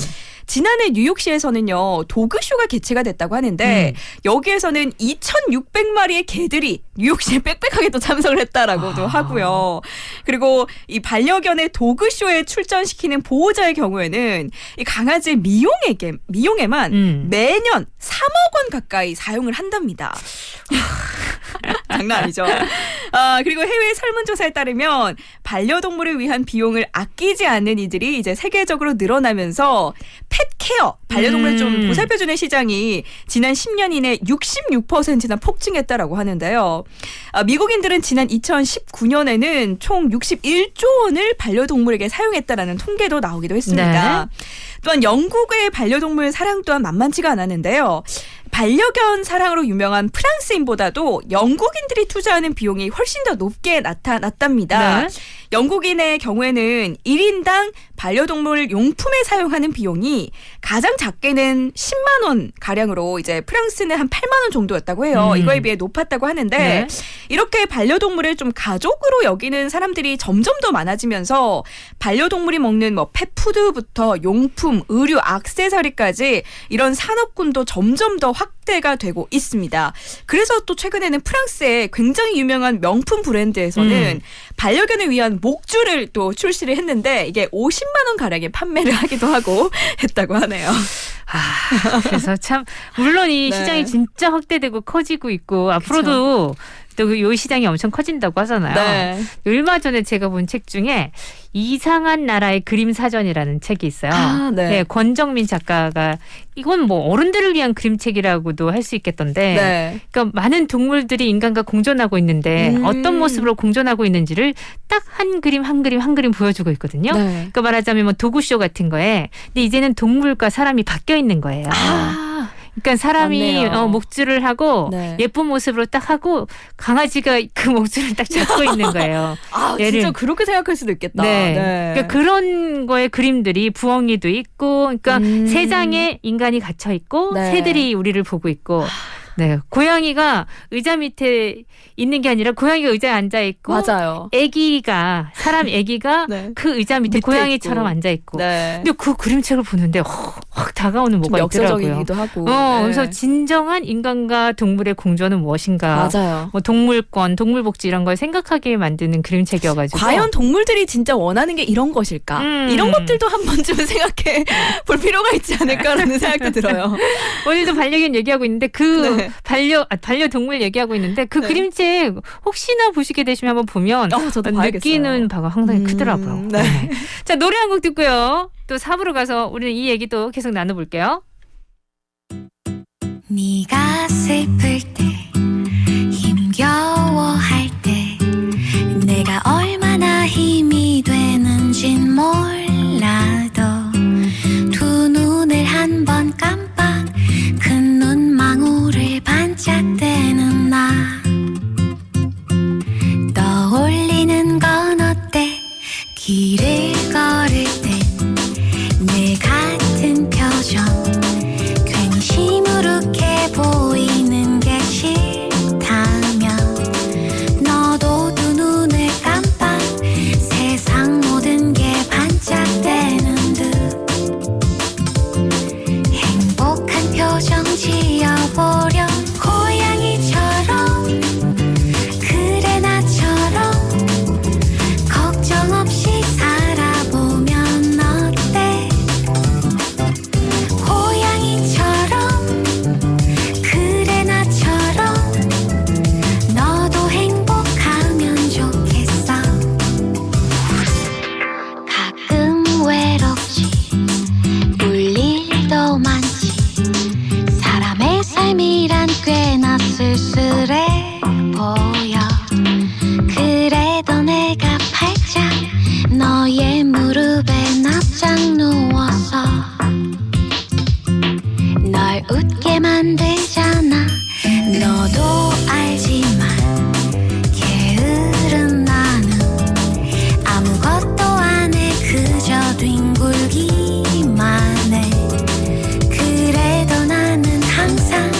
[SPEAKER 3] 지난해 뉴욕시에서는요, 도그쇼가 개최가 됐다고 하는데 여기에서는 2,600마리의 개들이 뉴욕시에 빽빽하게 또 참석을 했다라고도 하고요. 그리고 이 반려견의 도그쇼에 출전시키는 보호자의 경우에는 이 강아지 미용에만 매년 3억 원 가까이 사용을 한답니다. 장난 아니죠. 그리고 해외 설문조사에 따르면 반려동물을 위한 비용을 아끼지 않는 이들이 이제 세계적으로 늘어나면서 펫케어, 반려동물을 좀 보살펴주는 시장이 지난 10년 이내 66%나 폭증했다라고 하는데요. 미국인들은 지난 2019년에는 총 61조 원을 반려동물에게 사용했다라는 통계도 나오기도 했습니다.
[SPEAKER 1] 네.
[SPEAKER 3] 또한 영국의 반려동물 사랑 또한 만만치가 않았는데요. 반려견 사랑으로 유명한 프랑스인보다도 영국인들이 투자하는 비용이 훨씬 더 높게 나타났답니다.
[SPEAKER 1] 네.
[SPEAKER 3] 영국인의 경우에는 1인당 반려동물 용품에 사용하는 비용이 가장 작게는 10만 원 가량으로 이제 프랑스는 한 8만 원 정도였다고 해요. 이거에 비해 높았다고 하는데
[SPEAKER 1] 네.
[SPEAKER 3] 이렇게 반려동물을 좀 가족으로 여기는 사람들이 점점 더 많아지면서 반려동물이 먹는 뭐 펫푸드부터 용품, 의류, 액세서리까지 이런 산업군도 점점 더 확대가 되고 있습니다. 그래서 또 최근에는 프랑스의 굉장히 유명한 명품 브랜드에서는 반려견을 위한 목줄을 또 출시를 했는데 이게 50만 원 가량에 판매를 하기도 하고 했다고 하네요.
[SPEAKER 1] 그래서 참 물론 이
[SPEAKER 3] 네.
[SPEAKER 1] 시장이 진짜 확대되고 커지고 있고 앞으로도 또 이 시장이 엄청 커진다고 하잖아요.
[SPEAKER 3] 네.
[SPEAKER 1] 얼마 전에 제가 본 책 중에 이상한 나라의 그림 사전이라는 책이 있어요.
[SPEAKER 3] 네.
[SPEAKER 1] 권정민 작가가 이건 뭐 어른들을 위한 그림책이라고도 할 수 있겠던데
[SPEAKER 3] 네.
[SPEAKER 1] 그러니까 많은 동물들이 인간과 공존하고 있는데 어떤 모습으로 공존하고 있는지를 딱 한 그림 한 그림 보여주고 있거든요.
[SPEAKER 3] 네.
[SPEAKER 1] 그러니까 말하자면 뭐 도구쇼 같은 거에 근데 이제는 동물과 사람이 바뀌어 있는 거예요. 그러니까 사람이
[SPEAKER 3] 맞네요.
[SPEAKER 1] 목줄을 하고
[SPEAKER 3] 네.
[SPEAKER 1] 예쁜 모습으로 딱 하고 강아지가 그 목줄을 딱 잡고 있는 거예요.
[SPEAKER 3] 진짜 그렇게 생각할 수도 있겠다.
[SPEAKER 1] 네.
[SPEAKER 3] 네.
[SPEAKER 1] 그러니까 그런 거에 그림들이 부엉이도 있고, 그러니까 세 장에 인간이 갇혀 있고,
[SPEAKER 3] 네.
[SPEAKER 1] 새들이 우리를 보고 있고, 네, 고양이가 의자 밑에 있는 게 아니라 고양이가 의자에 앉아 있고,
[SPEAKER 3] 맞아요.
[SPEAKER 1] 사람 애기가
[SPEAKER 3] 네.
[SPEAKER 1] 그 의자 밑에 고양이처럼
[SPEAKER 3] 있고.
[SPEAKER 1] 앉아 있고.
[SPEAKER 3] 네.
[SPEAKER 1] 근데 그 그림책을 보는데 확 다가오는 뭐가 있더라고요.
[SPEAKER 3] 역사적이기도 하고.
[SPEAKER 1] 그래서
[SPEAKER 3] 네.
[SPEAKER 1] 진정한 인간과 동물의 공존은 무엇인가?
[SPEAKER 3] 맞아요.
[SPEAKER 1] 뭐 동물권, 동물복지 이런 걸 생각하게 만드는 그림책이어가지고.
[SPEAKER 3] 과연 동물들이 진짜 원하는 게 이런 것일까? 이런 것들도 한 번쯤은 생각해 볼 필요가 있지 않을까라는 생각도 들어요.
[SPEAKER 1] 오늘도 반려견 얘기하고 있는데 그
[SPEAKER 3] 네.
[SPEAKER 1] 반려동물 얘기하고 있는데 그
[SPEAKER 3] 네.
[SPEAKER 1] 그림책 혹시나 보시게 되시면 한번 보면
[SPEAKER 3] 저도 봐야겠어요.
[SPEAKER 1] 느끼는 바가 상당히 크더라고요.
[SPEAKER 3] 네.
[SPEAKER 1] 자, 노래 한 곡 듣고요. 또 4부로 가서 우리는 이 얘기도 계속 나눠볼게요.
[SPEAKER 2] 네가 슬플 때 힘겨워할 때 내가 얼마나 힘이 되는진 몰라도 두 눈을 한 번 깜빡 큰 눈망울을 반짝대는 나 떠올리는 건 어때 길을 걸을 때 내 같은 표정 괜히 시무룩해 보이는 게 싫다면 너도 두 눈을 깜빡 세상 모든 게 반짝대는 듯 행복한 표정 지어보렴 고양이처럼 그래 나처럼 걱정 없이 살아보면 어때 고양이처럼 그래 나처럼 너도 행복하면 좋겠어 가끔 외롭지 울 일도 많지 사람의 삶이란 꽤나 쓸쓸해 보여 그래도 내가 팔짝 너의 무릎에 납작 누워서 널 웃게 만들잖아 너도 알지만 게으른 나는 아무것도 안 해 그저 뒹굴기만 해 그래도 나는 항상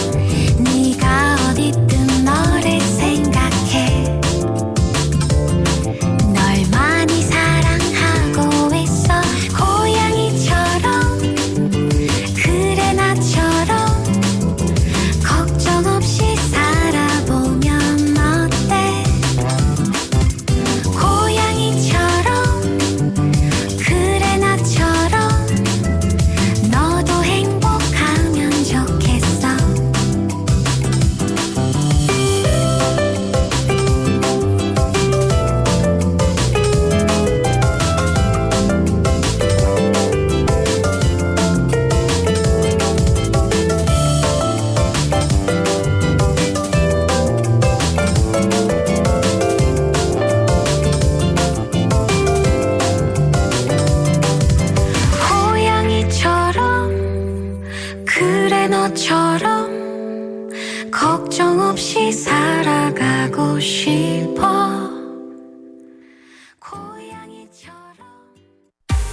[SPEAKER 2] 네가 어딨든 너를 생각해 널 많이 사랑하고 있어 고양이처럼 그래 나처럼 걱정 없이 살아보면 어때 고양이처럼 그래 나처럼 너도 행복하면 좋겠어 고양이처럼 그래 너처럼 걱정 없이 살아가고 싶어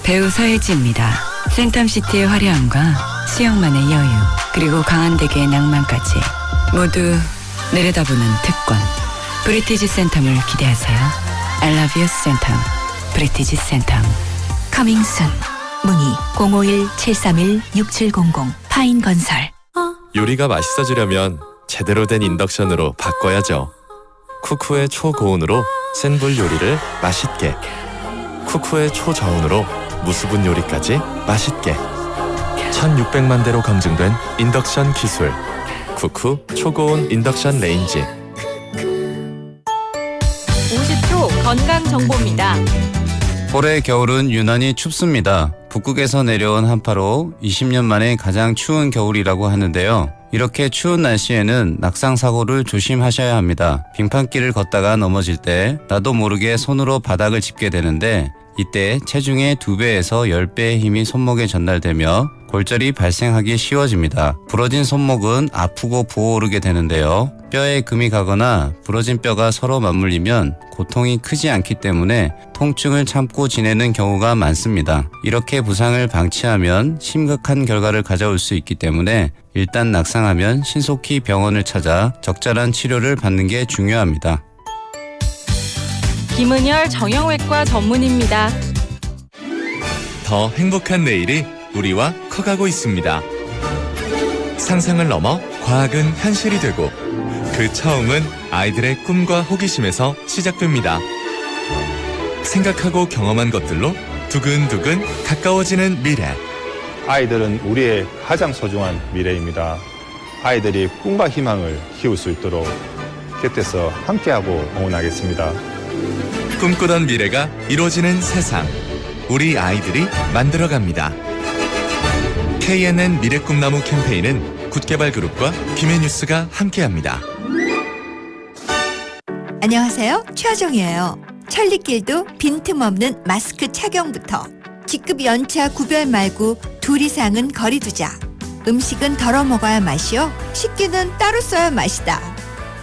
[SPEAKER 4] 배우 서예지입니다. 센텀시티의 화려함과 수영만의 여유 그리고 강한대교의 낭만까지 모두 내려다보는 특권 브리티지 센텀을 기대하세요. I love you 센텀 브리티지 센텀
[SPEAKER 5] 커밍순 문의 051-731-6700 파인건설
[SPEAKER 11] 요리가 맛있어지려면 제대로 된 인덕션으로 바꿔야죠. 쿠쿠의 초고온으로 센 불 요리를 맛있게 쿠쿠의 초저온으로 무수분 요리까지 맛있게 1600만 대로 검증된 인덕션 기술 쿠쿠 초고온 인덕션 레인지
[SPEAKER 3] 50초 건강 정보입니다.
[SPEAKER 16] 올해 겨울은 유난히 춥습니다. 북극에서 내려온 한파로 20년 만에 가장 추운 겨울이라고 하는데요. 이렇게 추운 날씨에는 낙상 사고를 조심하셔야 합니다. 빙판길을 걷다가 넘어질 때 나도 모르게 손으로 바닥을 짚게 되는데 이때 체중의 2배에서 10배의 힘이 손목에 전달되며 골절이 발생하기 쉬워집니다. 부러진 손목은 아프고 부어오르게 되는데요. 뼈에 금이 가거나 부러진 뼈가 서로 맞물리면 고통이 크지 않기 때문에 통증을 참고 지내는 경우가 많습니다. 이렇게 부상을 방치하면 심각한 결과를 가져올 수 있기 때문에 일단 낙상하면 신속히 병원을 찾아 적절한 치료를 받는 게 중요합니다.
[SPEAKER 3] 김은열 정형외과 전문의입니다.
[SPEAKER 11] 더 행복한 내일이 우리와 커가고 있습니다. 상상을 넘어 과학은 현실이 되고 그 처음은 아이들의 꿈과 호기심에서 시작됩니다. 생각하고 경험한 것들로 두근두근 가까워지는 미래.
[SPEAKER 17] 아이들은 우리의 가장 소중한 미래입니다. 아이들이 꿈과 희망을 키울 수 있도록 곁에서 함께하고 응원하겠습니다.
[SPEAKER 11] 꿈꾸던 미래가 이루어지는 세상. 우리 아이들이 만들어갑니다. KNN 미래꿈나무 캠페인은 굿개발그룹과 김해뉴스가 함께합니다.
[SPEAKER 5] 안녕하세요. 최하정이에요. 천리길도 빈틈없는 마스크 착용부터 직급 연차 구별 말고 둘 이상은 거리 두자. 음식은 덜어 먹어야 맛이요. 식기는 따로 써야 맛이다.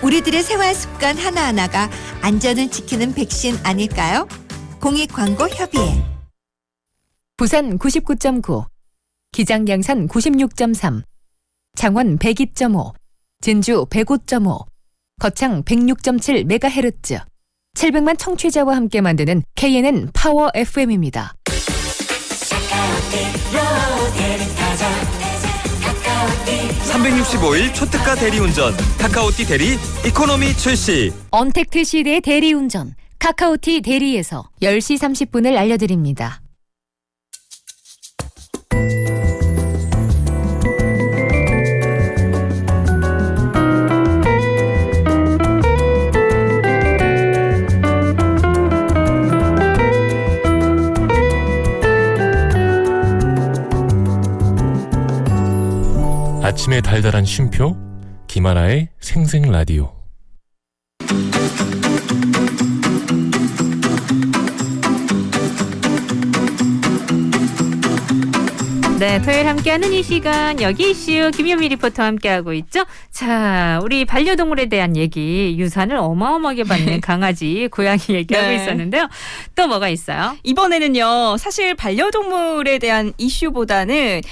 [SPEAKER 5] 우리들의 생활 습관 하나하나가 안전을 지키는 백신 아닐까요? 공익광고협의회.
[SPEAKER 18] 부산 99.9, 기장 양산 96.3, 창원 102.5, 진주 105.5, 거창 106.7MHz, 700만 청취자와 함께 만드는 KNN 파워 FM입니다.
[SPEAKER 6] 365일 초특가 대리운전 카카오티 대리 이코노미 출시.
[SPEAKER 18] 언택트 시대의 대리운전 카카오티 대리에서 10시 30분을 알려드립니다.
[SPEAKER 19] 아침의 달달한 쉼표 김하나의 생생라디오.
[SPEAKER 1] 네, 토요일 함께하는 이 시간 여기 이슈 김현미 리포터와 함께하고 있죠. 자, 우리 반려동물에 대한 얘기, 유산을 어마어마하게 받는 강아지, 고양이 얘기하고
[SPEAKER 3] 네.
[SPEAKER 1] 있었는데요. 또 뭐가 있어요?
[SPEAKER 3] 이번에는요, 사실 반려동물에 대한 이슈보다는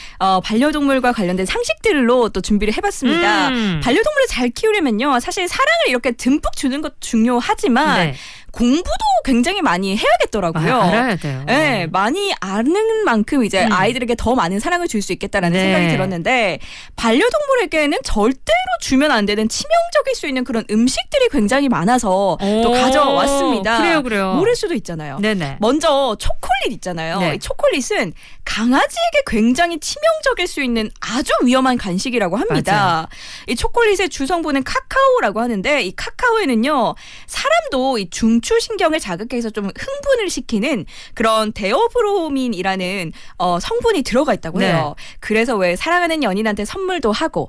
[SPEAKER 3] 반려동물과 관련된 상식들로 또 준비를 해봤습니다. 반려동물을 잘 키우려면요, 사실 사랑을 이렇게 듬뿍 주는 것도 중요하지만
[SPEAKER 1] 네.
[SPEAKER 3] 공부도 굉장히 많이 해야겠더라고요.
[SPEAKER 1] 알아야 돼요.
[SPEAKER 3] 네, 많이 아는 만큼 이제 아이들에게 더 많은 사랑을 줄 수 있겠다라는
[SPEAKER 1] 네.
[SPEAKER 3] 생각이 들었는데, 반려동물에게는 절대로 주면 안 되는 치명적일 수 있는 그런 음식들이 굉장히 많아서 또 가져왔습니다.
[SPEAKER 1] 그래요.
[SPEAKER 3] 모를 수도 있잖아요.
[SPEAKER 1] 네네.
[SPEAKER 3] 먼저 초콜릿 있잖아요.
[SPEAKER 1] 네.
[SPEAKER 3] 이 초콜릿은 강아지에게 굉장히 치명적일 수 있는 아주 위험한 간식이라고 합니다.
[SPEAKER 1] 맞아요.
[SPEAKER 3] 이 초콜릿의 주성분은 카카오라고 하는데, 이 카카오에는요, 사람도 이 중추신경을 자극해서 좀 흥분을 시키는 그런 데오브로민이라는 성분이 들어가 있다고 해요. 그래서 왜 사랑하는 연인한테 선물도 하고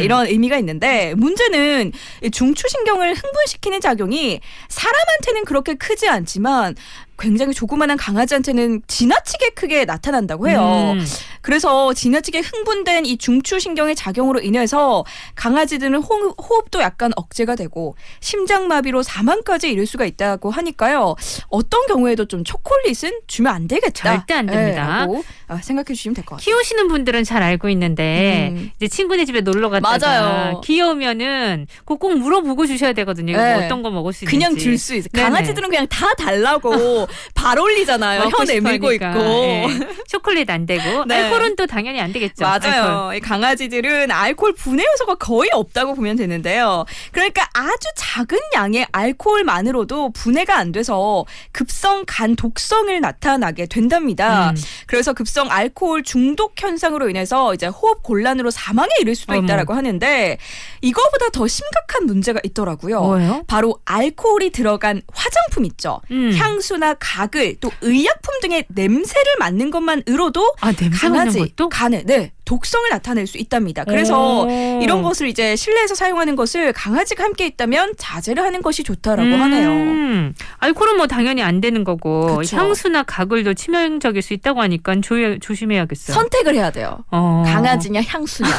[SPEAKER 3] 이런 의미가 있는데, 문제는 이 중추신경을 흥분시키는 작용이 사람한테는 그렇게 크지 않지만 굉장히 조그마한 강아지한테는 지나치게 크게 나타난다고 해요. 그래서 지나치게 흥분된 이 중추신경의 작용으로 인해서 강아지들은 호흡도 약간 억제가 되고 심장마비로 사망까지 이를 수가 있다고 하니까요. 어떤 경우에도 좀 초콜릿은 주면 안 되겠다.
[SPEAKER 1] 절대 안 됩니다.
[SPEAKER 3] 라고 생각해 주시면 될 것 같아요.
[SPEAKER 1] 키우시는 분들은 잘 알고 있는데 이제 친구네 집에 놀러 갔다가
[SPEAKER 3] 맞아요.
[SPEAKER 1] 귀여우면은 꼭 물어보고 주셔야 되거든요. 이거
[SPEAKER 3] 네.
[SPEAKER 1] 어떤 거 먹을 수 있는지.
[SPEAKER 3] 그냥 줄 수 있어요.
[SPEAKER 1] 네네.
[SPEAKER 3] 강아지들은 그냥 다 달라고 발 올리잖아요.
[SPEAKER 1] 먹고
[SPEAKER 3] 혀 내밀고
[SPEAKER 1] 싶으니까.
[SPEAKER 3] 있고.
[SPEAKER 1] 네. 초콜릿 안 되고
[SPEAKER 3] 네.
[SPEAKER 1] 알코올은 또 당연히 안 되겠죠.
[SPEAKER 3] 맞아요.
[SPEAKER 1] 알코올.
[SPEAKER 3] 이 강아지들은 알코올 분해 요소가 거의 없다고 보면 되는데요. 그러니까 아주 작은 양의 알코올만으로도 분해가 안 돼서 급성 간 독성을 나타나게 된답니다. 그래서 급성 알코올 중독 현상으로 인해서 이제 호흡 곤란으로 사망에 이를 수도 있다라고 하는데, 이거보다 더 심각한 문제가 있더라고요.
[SPEAKER 1] 뭐예요?
[SPEAKER 3] 바로 알코올이 들어간 화장품 있죠. 향수나 가글 또 의약품 등의 냄새를 맡는 것만으로도
[SPEAKER 1] 냄새 맡는 것도?
[SPEAKER 3] 간에 독성을 나타낼 수 있답니다. 그래서 이런 것을 이제 실내에서 사용하는 것을 강아지가 함께 있다면 자제를 하는 것이 좋다라고 하네요.
[SPEAKER 1] 알코올은 뭐 당연히 안 되는 거고
[SPEAKER 3] 그쵸.
[SPEAKER 1] 향수나 가글도 치명적일 수 있다고 하니까 조심해야겠어요.
[SPEAKER 3] 선택을 해야 돼요. 강아지냐 향수냐.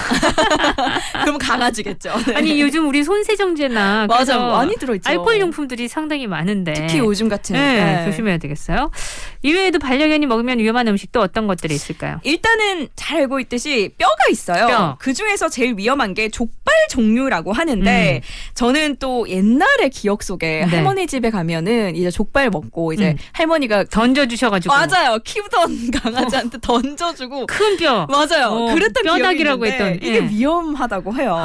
[SPEAKER 3] 그럼 강아지겠죠. 네.
[SPEAKER 1] 아니 요즘 우리 손세정제나
[SPEAKER 3] 맞아, 많이 들어있죠.
[SPEAKER 1] 알코올 용품들이 상당히 많은데
[SPEAKER 3] 특히 요즘 같은.
[SPEAKER 1] 네, 조심해야 되겠어요. 이외에도 반려견이 먹으면 위험한 음식도 어떤 것들이 있을까요?
[SPEAKER 3] 일단은 잘 알고 있듯이 뼈가 있어요.
[SPEAKER 1] 뼈.
[SPEAKER 3] 그중에서 제일 위험한 게 족발 종류라고 하는데, 저는 또 옛날의 기억 속에
[SPEAKER 1] 네.
[SPEAKER 3] 할머니 집에 가면은 이제 족발 먹고 이제 할머니가
[SPEAKER 1] 던져주셔가지고
[SPEAKER 3] 맞아요. 키우던 강아지한테 던져주고
[SPEAKER 1] 큰 뼈.
[SPEAKER 3] 맞아요. 그랬던
[SPEAKER 1] 뼈다귀라고
[SPEAKER 3] 기억이 있는데
[SPEAKER 1] 했던.
[SPEAKER 3] 이게 위험하다고 해요.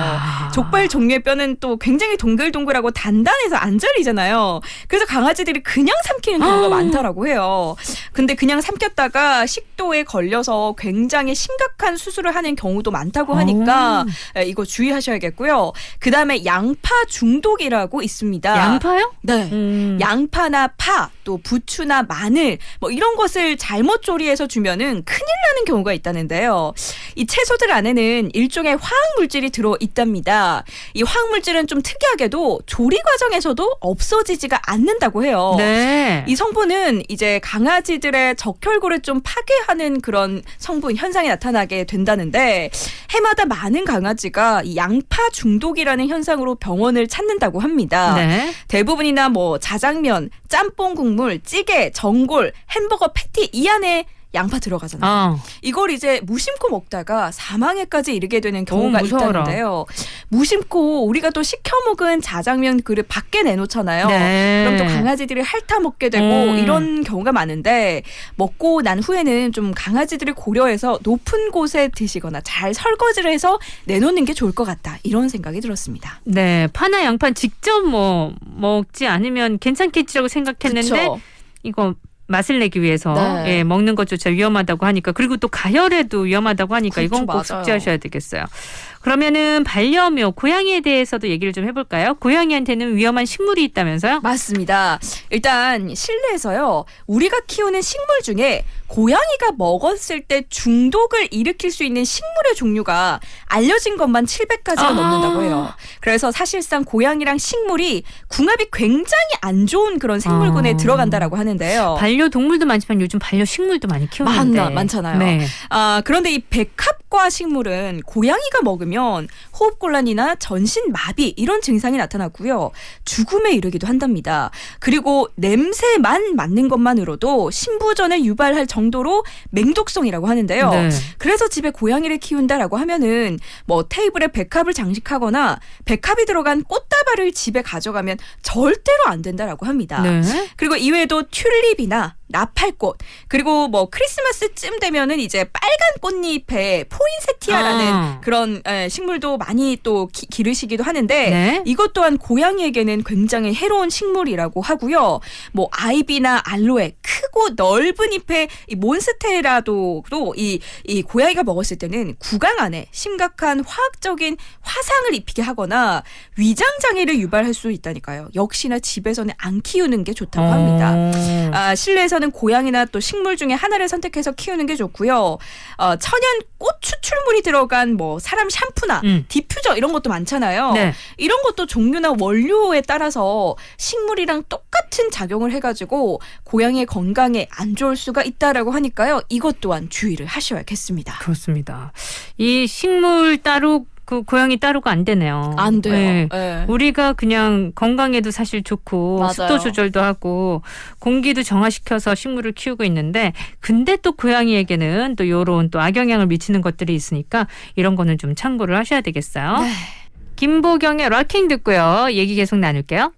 [SPEAKER 3] 족발 종류의 뼈는 또 굉장히 동글동글하고 단단해서 안 잘리잖아요. 그래서 강아지들이 그냥 삼키는 경우가 많다라고 해요. 근데 그냥 삼켰다가 식도에 걸려서 굉장히 심각한 수술을 하는 경우도 많다고 하니까 이거 주의하셔야겠고요. 그다음에 양파 중독이라고 있습니다.
[SPEAKER 1] 양파요?
[SPEAKER 3] 네. 양파나 파, 또 부추나 마늘 뭐 이런 것을 잘못 조리해서 주면은 큰일 나는 경우가 있다는데요. 이 채소들 안에는 일종의 화학 물질이 들어 있답니다. 이 화학 물질은 좀 특이하게도 조리 과정에서도 없어지지가 않는다고 해요.
[SPEAKER 1] 네.
[SPEAKER 3] 이 성분은 이제 강아지들의 적혈구를 좀 파괴하는 그런 성분 현상이 나타나게 된다는데 해마다 많은 강아지가 이 양파 중독이라는 현상으로 병원을 찾는다고 합니다.
[SPEAKER 1] 네.
[SPEAKER 3] 대부분이나 뭐 자장면, 짬뽕 국물, 찌개, 전골, 햄버거 패티 이 안에 양파 들어가잖아요. 이걸 이제 무심코 먹다가 사망에까지 이르게 되는 경우가 있다는데요. 무심코 우리가 또 시켜 먹은 자장면 그릇 밖에 내놓잖아요.
[SPEAKER 1] 네.
[SPEAKER 3] 그럼 또 강아지들이 핥아 먹게 되고 이런 경우가 많은데 먹고 난 후에는 좀 강아지들을 고려해서 높은 곳에 드시거나 잘 설거지를 해서 내놓는 게 좋을 것 같다. 이런 생각이 들었습니다.
[SPEAKER 1] 네, 파나 양파 직접 뭐 먹지 않으면 괜찮겠지라고 생각했는데
[SPEAKER 3] 그쵸?
[SPEAKER 1] 이거 맛을 내기 위해서
[SPEAKER 3] 네.
[SPEAKER 1] 예, 먹는 것조차 위험하다고 하니까 그리고 또 가열에도 위험하다고 하니까 이건 꼭
[SPEAKER 3] 맞아요.
[SPEAKER 1] 숙지하셔야 되겠어요. 그러면은 반려묘 고양이에 대해서도 얘기를 좀 해볼까요? 고양이한테는 위험한 식물이 있다면서요?
[SPEAKER 3] 맞습니다. 일단 실내에서요. 우리가 키우는 식물 중에 고양이가 먹었을 때 중독을 일으킬 수 있는 식물의 종류가 알려진 것만 700가지가 넘는다고 해요. 그래서 사실상 고양이랑 식물이 궁합이 굉장히 안 좋은 그런 생물군에 들어간다라고 하는데요.
[SPEAKER 1] 반려동물도 많지만 요즘 반려식물도 많이 키우는데
[SPEAKER 3] 많잖아요.
[SPEAKER 1] 네.
[SPEAKER 3] 그런데 이 백합과 식물은 고양이가 먹으면 호흡곤란이나 전신마비 이런 증상이 나타나고요. 죽음에 이르기도 한답니다. 그리고 냄새만 맡는 것만으로도 신부전을 유발할 정도로 맹독성이라고 하는데요.
[SPEAKER 1] 네.
[SPEAKER 3] 그래서 집에 고양이를 키운다라고 하면은 뭐 테이블에 백합을 장식하거나 백합이 들어간 꽃다발을 집에 가져가면 절대로 안 된다라고 합니다.
[SPEAKER 1] 네.
[SPEAKER 3] 그리고 이외에도 튤립이나 나팔꽃 그리고 뭐 크리스마스쯤 되면은 이제 빨간 꽃잎에 포인세티아라는 그런 식물도 많이 또 기르시기도 하는데
[SPEAKER 1] 네.
[SPEAKER 3] 이것 또한 고양이에게는 굉장히 해로운 식물이라고 하고요. 뭐 아이비나 알로에 크고 넓은 잎의 이 몬스테라도 이 고양이가 먹었을 때는 구강 안에 심각한 화학적인 화상을 입히게 하거나 위장 장애를 유발할 수 있다니까요. 역시나 집에서는 안 키우는 게 좋다고 합니다. 실내에서는 고양이나 또 식물 중에 하나를 선택해서 키우는 게 좋고요. 천연 꽃 추출물이 들어간 뭐 사람 샴푸나 디퓨저 이런 것도 많잖아요.
[SPEAKER 1] 네.
[SPEAKER 3] 이런 것도 종류나 원료에 따라서 식물이랑 똑같은 작용을 해가지고 고양이의 건강에 안 좋을 수가 있다라고 하니까요. 이것 또한 주의를 하셔야겠습니다.
[SPEAKER 1] 그렇습니다. 이 식물 따로 그 고양이 따로가 안 되네요.
[SPEAKER 3] 안 돼요.
[SPEAKER 1] 네.
[SPEAKER 3] 네.
[SPEAKER 1] 우리가 그냥 건강에도 사실 좋고
[SPEAKER 3] 맞아요.
[SPEAKER 1] 습도 조절도 하고 공기도 정화시켜서 식물을 키우고 있는데 근데 또 고양이에게는 또 이런 또 악영향을 미치는 것들이 있으니까 이런 거는 좀 참고를 하셔야 되겠어요.
[SPEAKER 3] 네.
[SPEAKER 1] 김보경의 락킹 듣고요. 얘기 계속 나눌게요.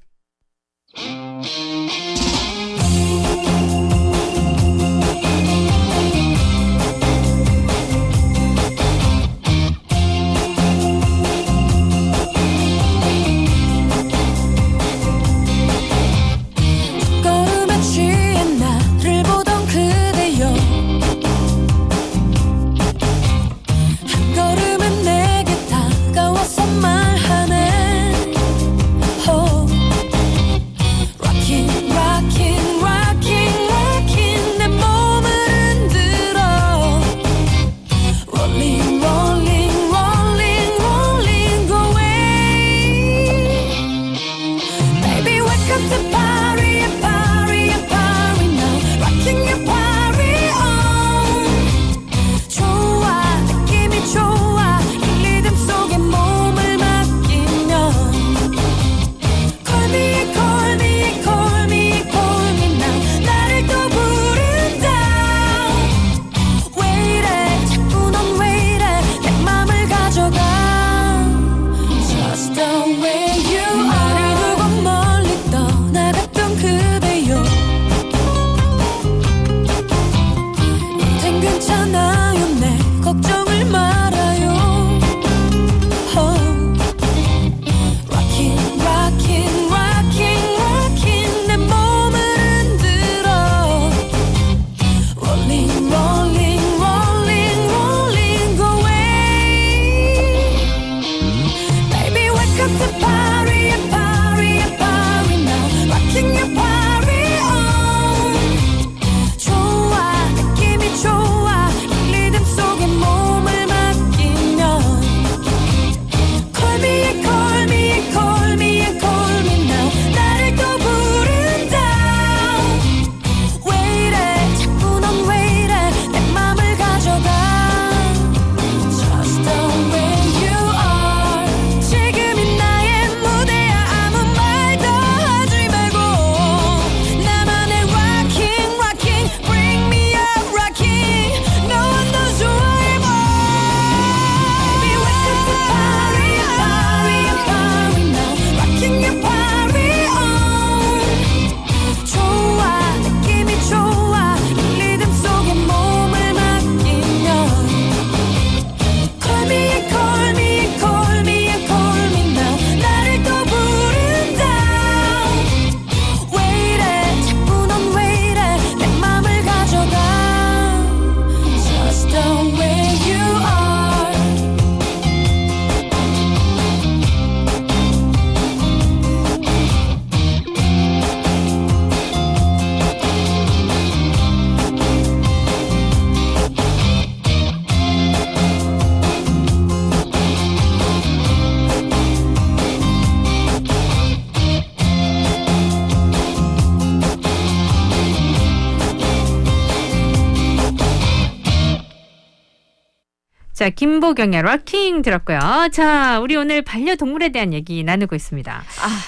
[SPEAKER 1] 자, 김보경의 락킹 들었고요. 자, 우리 오늘 반려동물에 대한 얘기 나누고 있습니다.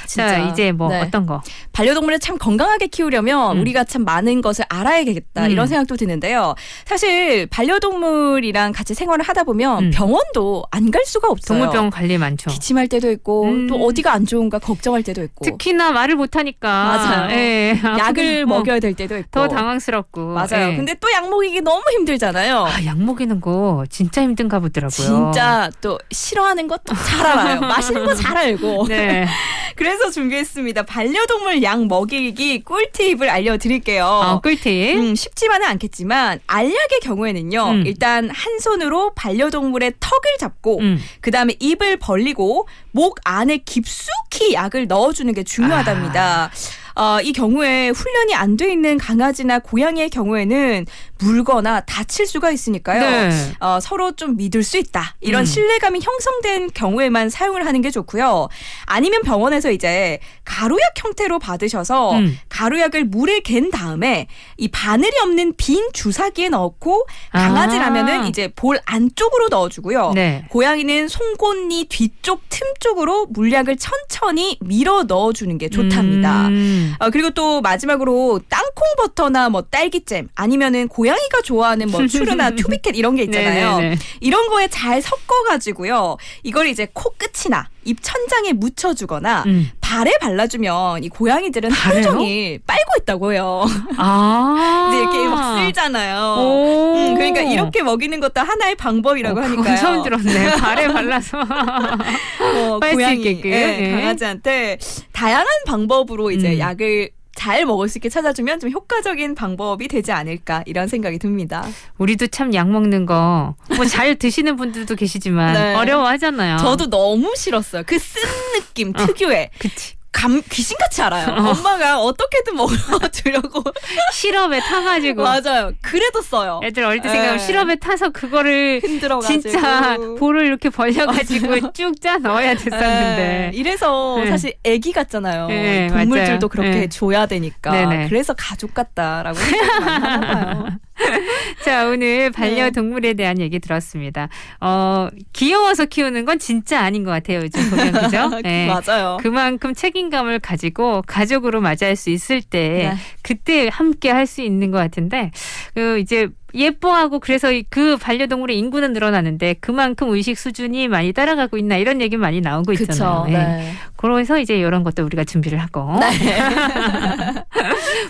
[SPEAKER 3] 진짜.
[SPEAKER 1] 자, 이제 뭐
[SPEAKER 3] 네.
[SPEAKER 1] 어떤 거?
[SPEAKER 3] 반려동물을 참 건강하게 키우려면 우리가 참 많은 것을 알아야겠다 이런 생각도 드는데요. 사실 반려동물이랑 같이 생활을 하다 보면 병원도 안 갈 수가 없어요.
[SPEAKER 1] 동물병원 관리 많죠.
[SPEAKER 3] 기침할 때도 있고 또 어디가 안 좋은가 걱정할 때도 있고.
[SPEAKER 1] 특히나 말을 못하니까.
[SPEAKER 3] 맞아요.
[SPEAKER 1] 예.
[SPEAKER 3] 약을 먹여야 될 때도 있고.
[SPEAKER 1] 더 당황스럽고.
[SPEAKER 3] 맞아요.
[SPEAKER 1] 예.
[SPEAKER 3] 근데 또 약 먹이기 너무 힘들잖아요.
[SPEAKER 1] 약 먹이는 거 진짜 힘든가 보더라고요.
[SPEAKER 3] 진짜 또 싫어하는 것도 잘 알아요. 맛있는 거 잘 알고.
[SPEAKER 1] 네.
[SPEAKER 3] 그래서 준비했습니다. 반려동물 약 먹이기 꿀팁을 알려드릴게요.
[SPEAKER 1] 꿀팁.
[SPEAKER 3] 쉽지만은 않겠지만 알약의 경우에는요. 일단 한 손으로 반려동물의 턱을 잡고 그 다음에 입을 벌리고 목 안에 깊숙이 약을 넣어주는 게 중요하답니다. 이 경우에 훈련이 안 돼 있는 강아지나 고양이의 경우에는 물거나 다칠 수가 있으니까요.
[SPEAKER 1] 네.
[SPEAKER 3] 서로 좀 믿을 수 있다. 이런 신뢰감이 형성된 경우에만 사용을 하는 게 좋고요. 아니면 병원에서 이제 가루약 형태로 받으셔서 가루약을 물에 갠 다음에 이 바늘이 없는 빈 주사기에 넣고 강아지라면은 이제 볼 안쪽으로 넣어주고요.
[SPEAKER 1] 네.
[SPEAKER 3] 고양이는 송곳니 뒤쪽 틈 쪽으로 물약을 천천히 밀어 넣어주는 게 좋답니다. 그리고 또 마지막으로 땅콩 버터나 뭐 딸기잼 아니면은 고양이가 좋아하는 뭐 추르나 튜비캣 이런 게 있잖아요.
[SPEAKER 1] 네네네.
[SPEAKER 3] 이런 거에 잘 섞어가지고요. 이걸 이제 코끝이나 입 천장에 묻혀주거나 발에 발라주면 이 고양이들은 하루 종일 빨고 있다고 해요.
[SPEAKER 1] 아.
[SPEAKER 3] 이제 이렇게 막 쓸잖아요. 그러니까 이렇게 먹이는 것도 하나의 방법이라고 하니까요.
[SPEAKER 1] 처음 들었네. 발에 발라서 빨 수
[SPEAKER 3] 고양이,
[SPEAKER 1] 있게끔.
[SPEAKER 3] 예, 강아지한테 다양한 방법으로 이제 약을 잘 먹을 수 있게 찾아주면 좀 효과적인 방법이 되지 않을까 이런 생각이 듭니다.
[SPEAKER 1] 우리도 참 약 먹는 거 뭐 잘 드시는 분들도 계시지만
[SPEAKER 3] 네.
[SPEAKER 1] 어려워하잖아요.
[SPEAKER 3] 저도 너무 싫었어요. 그 쓴 느낌 특유의.
[SPEAKER 1] 그치.
[SPEAKER 3] 귀신같이 알아요. 엄마가 어떻게든 먹어주려고
[SPEAKER 1] 시럽에 타가지고.
[SPEAKER 3] 맞아요. 그래도 써요.
[SPEAKER 1] 애들 어릴 때 생각하면 시럽에 타서 그거를
[SPEAKER 3] 흔들어가지고
[SPEAKER 1] 진짜 볼을 이렇게 벌려가지고 쭉 짜 넣어야 됐었는데.
[SPEAKER 3] 이래서
[SPEAKER 1] 네.
[SPEAKER 3] 사실 애기 같잖아요.
[SPEAKER 1] 네,
[SPEAKER 3] 동물들도
[SPEAKER 1] 맞아요.
[SPEAKER 3] 그렇게
[SPEAKER 1] 네.
[SPEAKER 3] 줘야 되니까.
[SPEAKER 1] 네네.
[SPEAKER 3] 그래서 가족 같다라고 생각을 많이 하나 봐요.
[SPEAKER 1] 자, 오늘 반려동물에 대한 얘기 들었습니다. 귀여워서 키우는 건 진짜 아닌 것 같아요, 요즘 보면. 그죠? 네.
[SPEAKER 3] 맞아요.
[SPEAKER 1] 그만큼 책임감을 가지고 가족으로 맞이할 수 있을 때
[SPEAKER 3] 네.
[SPEAKER 1] 그때 함께 할 수 있는 것 같은데 이제 예뻐하고 그래서 그 반려동물의 인구는 늘어나는데 그만큼 의식 수준이 많이 따라가고 있나 이런 얘기 많이 나오고 있잖아요.
[SPEAKER 3] 그쵸, 네.
[SPEAKER 1] 그래서 이제 이런 것도 우리가 준비를 하고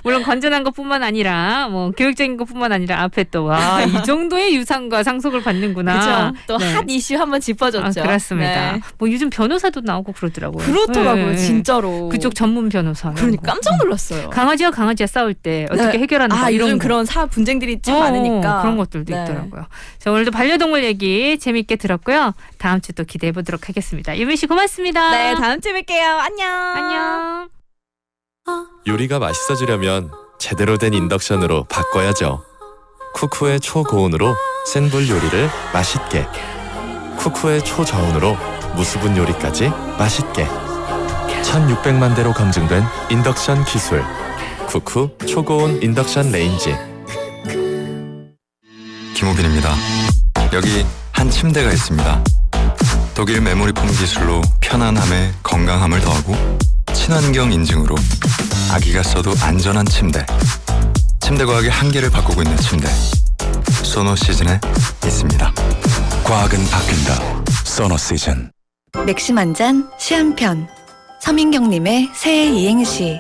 [SPEAKER 1] 물론 건전한 것뿐만 아니라 뭐 교육적인 것뿐만 아니라 앞에 또 이 정도의 유산과 상속을 받는구나.
[SPEAKER 3] 그렇죠. 또 핫 이슈 한번 짚어줬죠.
[SPEAKER 1] 그렇습니다.
[SPEAKER 3] 네.
[SPEAKER 1] 뭐 요즘 변호사도 나오고 그러더라고요.
[SPEAKER 3] 그렇더라고요.
[SPEAKER 1] 네.
[SPEAKER 3] 진짜로.
[SPEAKER 1] 그쪽 전문 변호사.
[SPEAKER 3] 그러니까 깜짝 놀랐어요.
[SPEAKER 1] 강아지와 싸울 때 어떻게
[SPEAKER 3] 네.
[SPEAKER 1] 해결하는가 이런
[SPEAKER 3] 요즘
[SPEAKER 1] 거.
[SPEAKER 3] 그런 분쟁들이 참 많으니까
[SPEAKER 1] 그런 것들도
[SPEAKER 3] 네.
[SPEAKER 1] 있더라고요. 자, 오늘도 반려동물 얘기 재밌게 들었고요. 다음 주 또 기대해 보도록 하겠습니다. 유민 씨 고맙습니다.
[SPEAKER 3] 네, 다음 주에 뵐게요. 안녕.
[SPEAKER 1] 안녕.
[SPEAKER 11] 요리가 맛있어지려면 제대로 된 인덕션으로 바꿔야죠. 쿠쿠의 초고온으로 센 불 요리를 맛있게, 쿠쿠의 초저온으로 무수분 요리까지 맛있게. 1600만 대로 검증된 인덕션 기술, 쿠쿠 초고온 인덕션 레인지.
[SPEAKER 7] 김호빈입니다. 여기 한 침대가 있습니다. 독일 메모리 폼 기술로 편안함에 건강함을 더하고 친환경 인증으로 아기가 써도 안전한 침대. 침대 과학의 한계를 바꾸고 있는 침대. 소노 시즌에 있습니다. 과학은 바뀐다. 소노 시즌.
[SPEAKER 5] 맥심 한 잔, 시 한 편. 서민경님의 새해 이행시.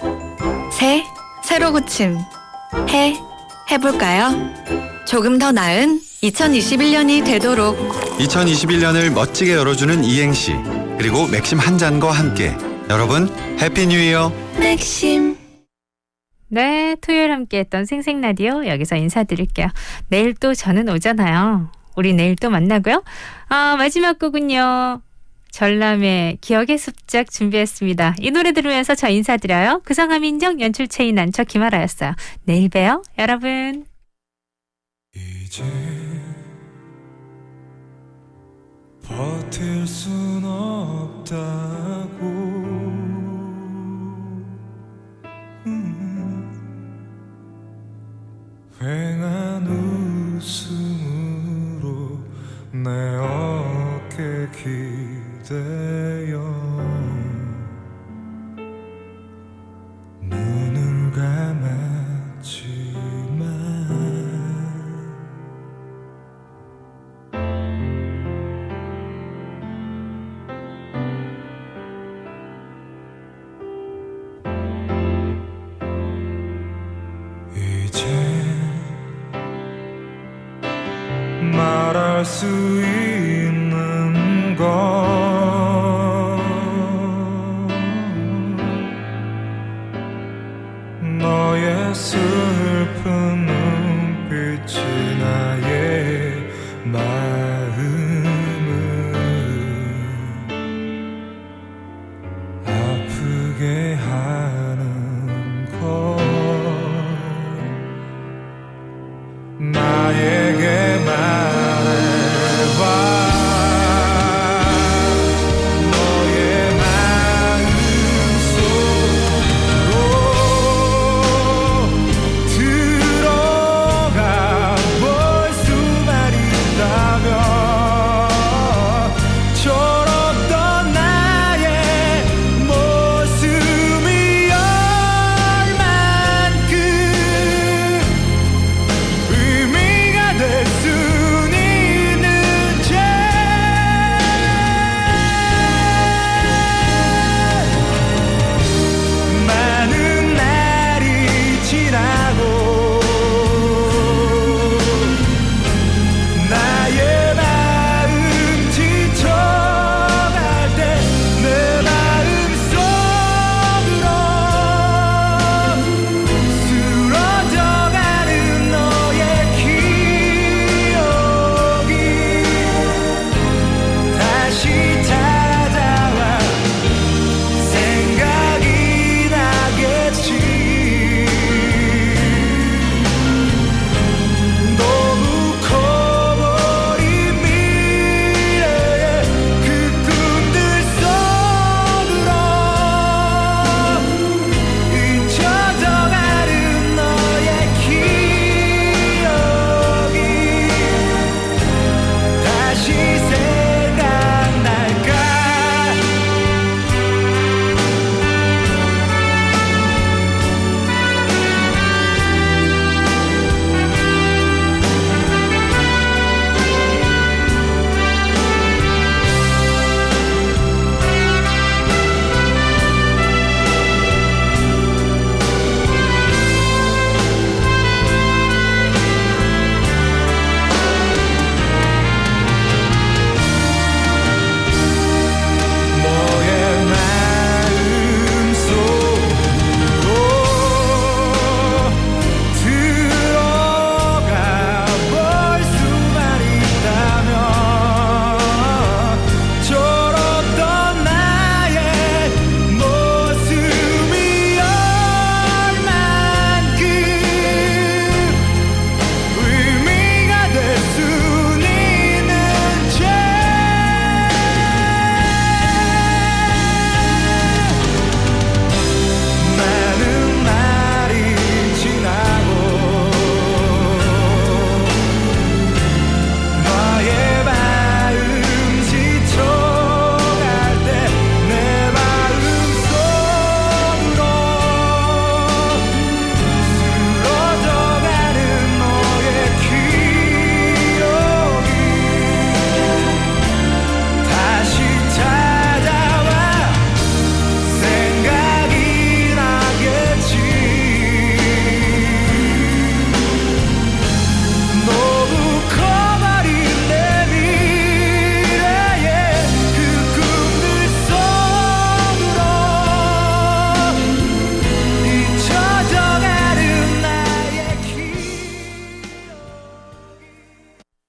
[SPEAKER 5] 새로 고침. 해볼까요? 조금 더 나은 2021년이 되도록.
[SPEAKER 15] 2021년을 멋지게 열어주는 이행시 그리고 맥심 한 잔과 함께 여러분 해피 뉴 이어.
[SPEAKER 5] 맥심.
[SPEAKER 1] 네, 토요일 함께했던 생생라디오 여기서 인사드릴게요. 내일 또 저는 오잖아요. 우리 내일 또 만나고요. 마지막 곡은요. 전람의 기억의 습작 준비했습니다. 이 노래 들으면서 저 인사드려요. 구성함 인정 연출 체인 난처 김아라였어요. 내일 봬요 여러분.
[SPEAKER 8] 이제 버틸 순 없다고 휑한 웃음으로 내 알 수 있는 건 너의 슬픈 눈빛이 나의 마음을 아프게 하는 것 나에게 말해봐